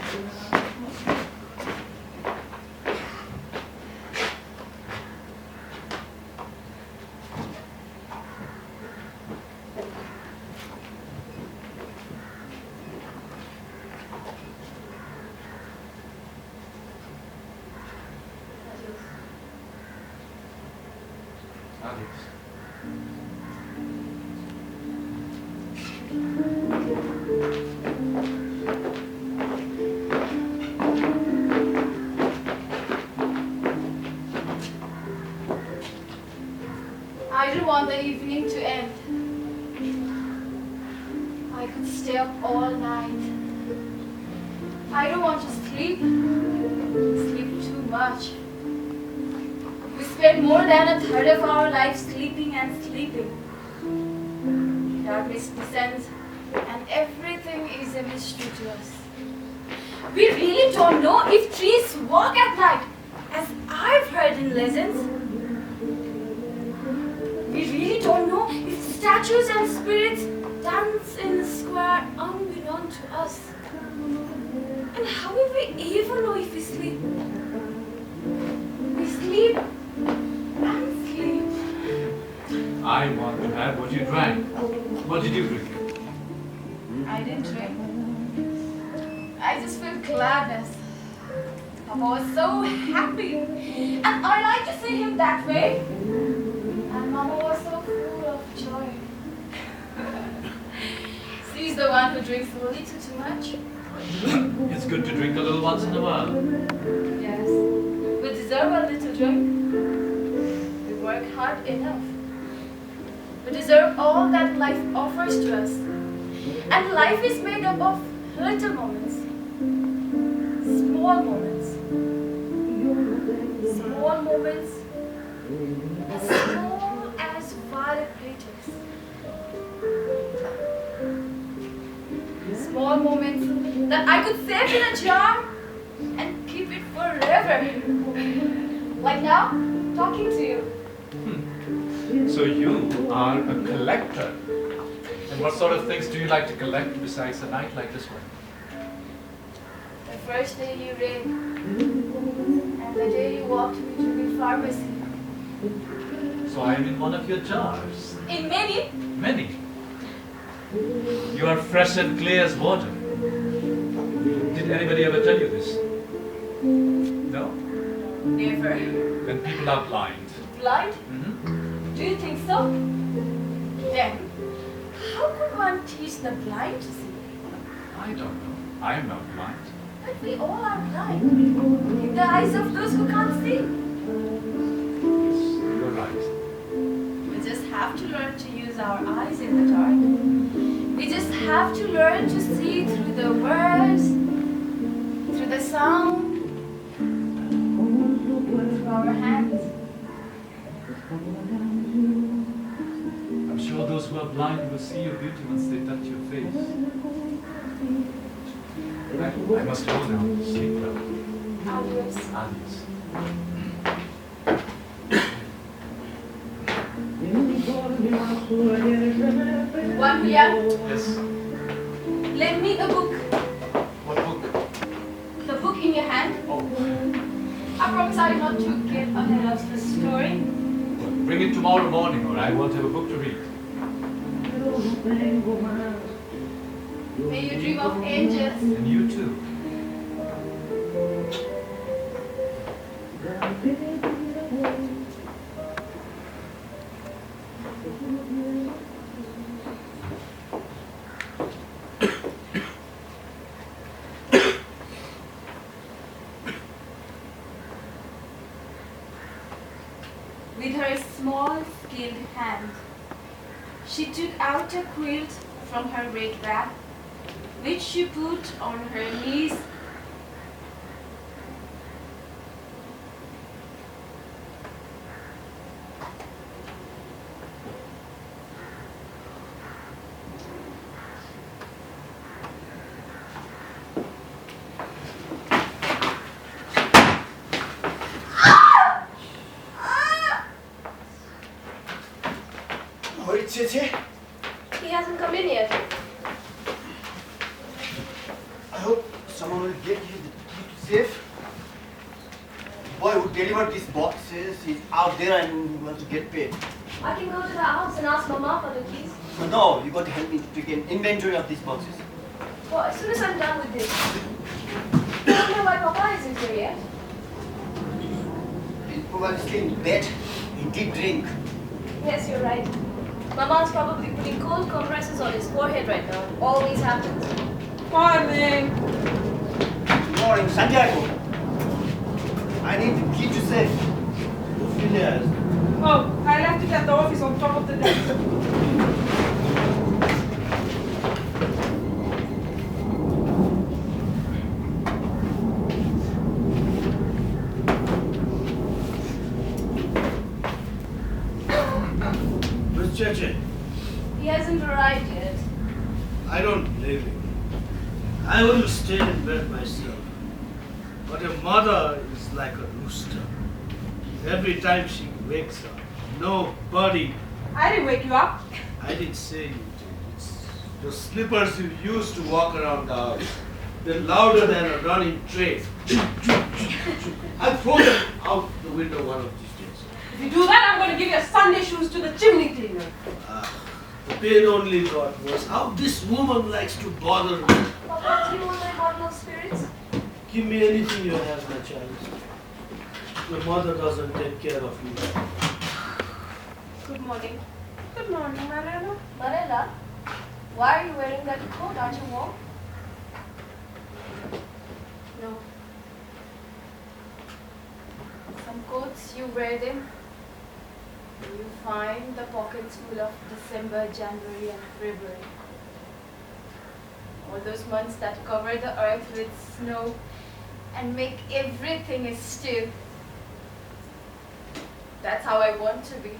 I don't want the evening to end. I could stay up all night. I don't want to sleep too much. We spend more than a third of our life sleeping and sleeping. Darkness descends and everything is a mystery to us. We really don't know if trees walk at night, as I've heard in legends. We really don't know if statues and spirits dance in the square unbeknown to us. And how will we ever know if we sleep? We sleep and sleep. I want to have what you drank. What did you drink? I didn't drink. I just feel gladness. Papa was so happy. And I like to see him that way. And Mama was so full of joy. She's the one who drinks a little too much. It's good to drink a little once in a while. Yes, we deserve a little drink. We work hard enough. We deserve all that life offers to us. And life is made up of little moments. Small moments. Small moments. As small as vibrators. Small moments that I could save in a jar and keep it forever. Like now, talking to you. So you are a collector. And what sort of things do you like to collect besides a night like this one? The first day you read, and the day you walked me to the pharmacy. So I am in one of your jars. In many. Many. You are fresh and clear as water. Did anybody ever tell you this? No? Never. When people are blind. Blind? Mm-hmm. Do you think so? Then, how could one teach the blind to see? I don't know. I am not blind. But we all are blind. In the eyes of those who can't see. Yes, you're right. We just have to learn to use our eyes in the dark. We just have to learn to see through the words, through the sound, through our hands. I'm sure those who are blind will see your beauty once they touch your face. I must go now. Sleep well. Adios. Adios. Juan Julian, Yes. lend me a book. What book? The book in your hand. Oh. I promise I not to get ahead of the story. Well, bring it tomorrow morning or I won't have a book to read. May you dream of angels. And you too. With her small, skilled hand, she took out a quilt from her red bag, which she put on her knees. Where is Cheché? He hasn't come in yet. I hope someone will get you the key to safe. Boy who delivered these boxes is out there and he wants to get paid. I can go to the house and ask Mama for the keys. No, you got to help me to take an inventory of these boxes. Well, as soon as I'm done with this. I don't know why Papa isn't here yet. He's probably still in bed. He did drink. Yes, you're right. Mama's probably putting cold compresses on his forehead right now. It always happens. Morning. Good morning, Santiago. I need the key to safe. Ofelia. Oh, I left it at the office on top of the desk. Cheché? He hasn't arrived yet. I don't blame you. I wouldn't stay in bed myself. But your mother is like a rooster. Every time she wakes up, nobody. I didn't wake you up. I didn't say you did. It's the slippers you used to walk around the house. They're louder than a running train. I'll throw them out the window one of these days. If you do that, I'm going to give your Sunday shoes to the chimney cleaner. The pain only got worse. How this woman likes to bother me. Papa, do you want my bottle of spirits? Give me anything you have, my child. Your mother doesn't take care of you. Good morning. Good morning, Marela. Marela, why are you wearing that coat? Aren't you warm? No. Some coats, you wear them. You find the pockets full of December, January and February. All those months that cover the earth with snow and make everything a stew. That's how I want to be.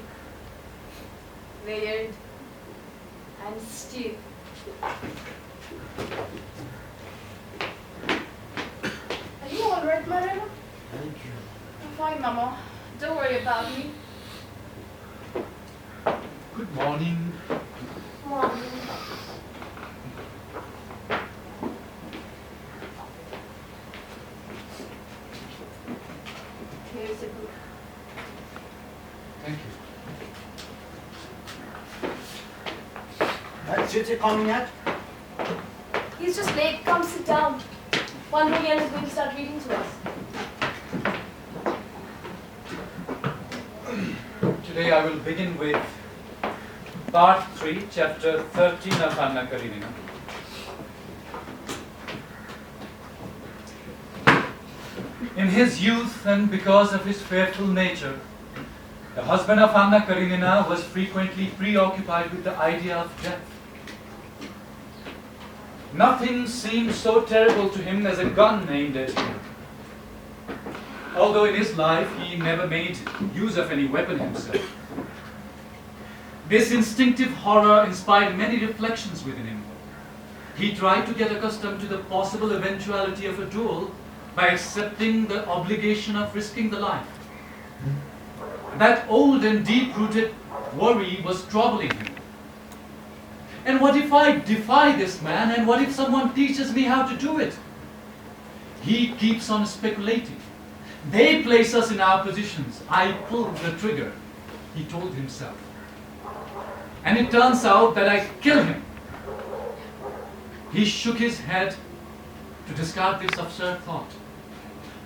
Layered and stew. Are you alright, Marela? Thank you. I'm fine, Mama. Don't worry about me. Good morning. Morning. Here's a book. Thank you. Cheché coming yet? He's just late. Come sit down. One Julian is going to start reading to us. Today I will begin with Part 3, Chapter 13 of Anna Karenina. In his youth and because of his fearful nature, the husband of Anna Karenina was frequently preoccupied with the idea of death. Nothing seemed so terrible to him as a gun aimed at him. Although in his life he never made use of any weapon himself. This instinctive horror inspired many reflections within him. He tried to get accustomed to the possible eventuality of a duel by accepting the obligation of risking the life. That old and deep-rooted worry was troubling him. And what if I defy this man, and what if someone teaches me how to do it? He keeps on speculating. They place us in our positions. I pull the trigger, he told himself. And it turns out that I kill him. He shook his head to discard this absurd thought.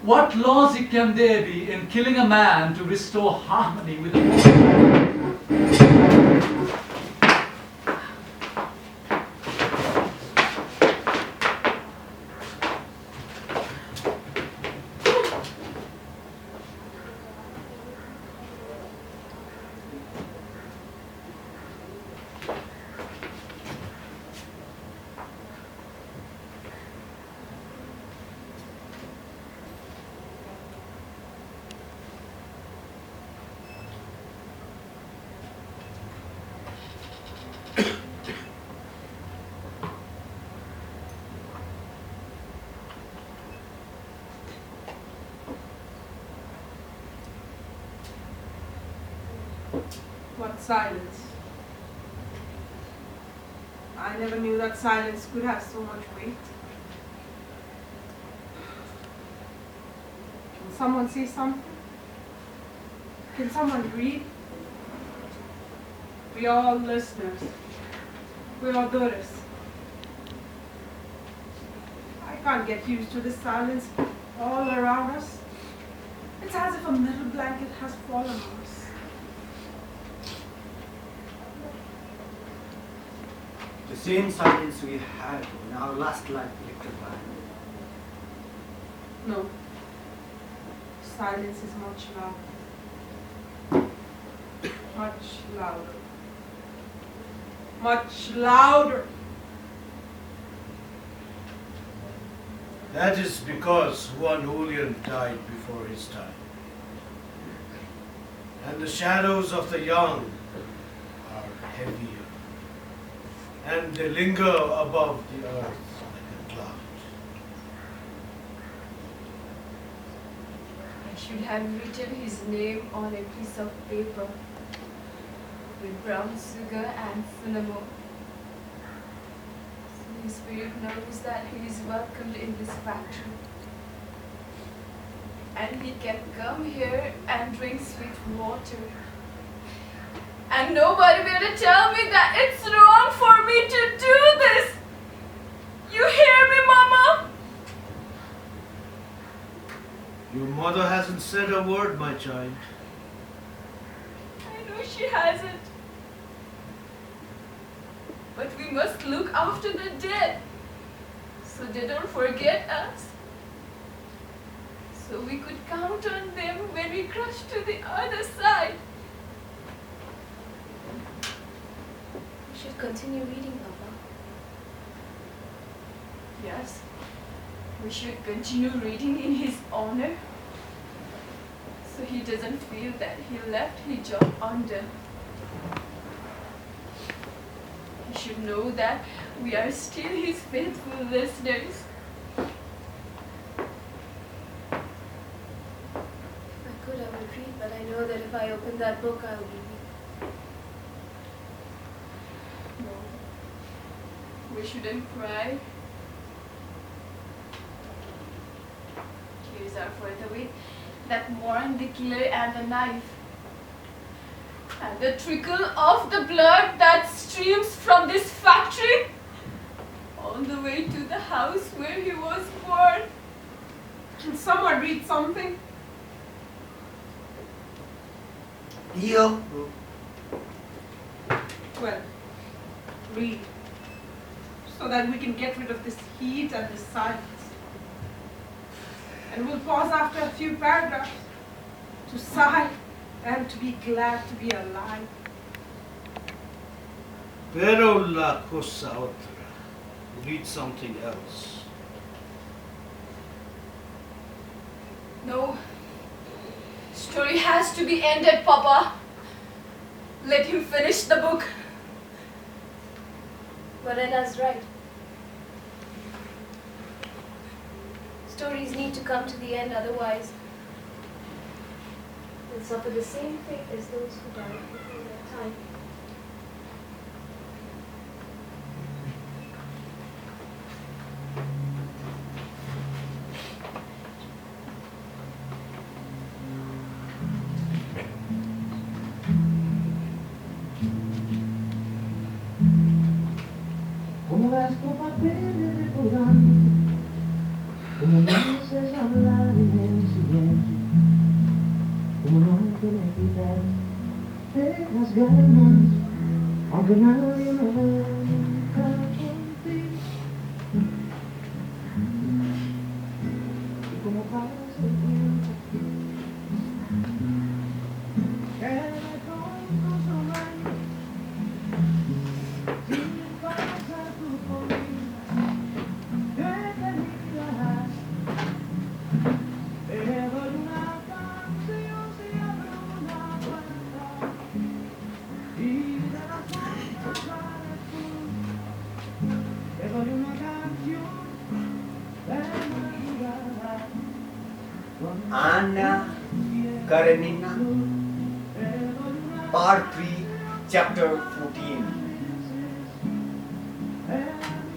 What logic can there be in killing a man to restore harmony with a woman? What silence. I never knew that silence could have so much weight. Can someone say something? Can someone read? We are all listeners. We are doers. I can't get used to this silence all around us. It's as if a metal blanket has fallen on us. The same silence we had in our last life electrified. No. Silence is much louder. Much louder. Much louder. That is because Juan Julian died before his time. And the shadows of the young are heavier, and they linger above the earth like a cloud. I should have written his name on a piece of paper with brown sugar and cinnamon. So his spirit knows that he is welcomed in this factory. And he can come here and drink sweet water. And nobody will tell me that it's wrong for me to do this. You hear me, Mama? Your mother hasn't said a word, my child. I know she hasn't. But we must look after the dead so they don't forget us. So we could count on them when we crush to the other side. We should continue reading, Papa. Yes, we should continue reading in his honor. So he doesn't feel that he left his job undone. He should know that we are still his faithful listeners. If I could, I would read, but I know that if I open that book, I will be weak. No, we shouldn't cry. Tears are for the weak that mourn the killer and the knife. And the trickle of the blood that streams from this factory all the way to the house where he was born. Can someone read something? Here. Well, read. So that we can get rid of this heat and this silence. And we'll pause after a few paragraphs to sigh and to be glad to be alive. Pero la cosa otra. Read something else. No. Story has to be ended, Papa. Let him finish the book. Marela's right. Stories need to come to the end, otherwise they'll suffer the same fate as those who died before their time. Como gasto papeles recordando, como me haces hablar en silencio, como no te me quitas de las ganas, aunque nadie me vea nunca contigo. Y como pasa el tiempo, que me pongo sobrando, sin pasar tu comida, yo he tenido te doy una canción si abro una puerta y de las puertas sales tú. Te doy una canción de madrugada. Anna Karenina, Part 3, Chapter 14.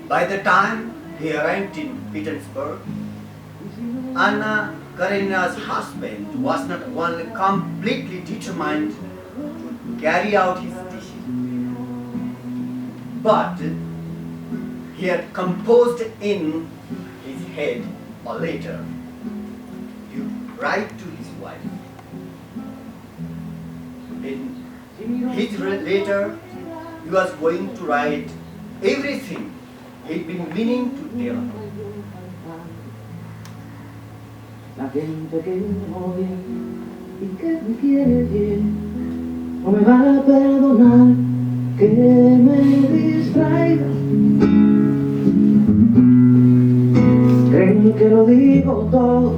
By the time he arrived in Petersburg, Anna Karenina's husband was not only completely determined to carry out his decision, but he had composed in his head a letter to write to his wife. In his letter, he was going to write everything he'd been meaning to tell her. La gente que me odia y que me quiere bien no me va a perdonar que me distraiga. Creen que lo digo todo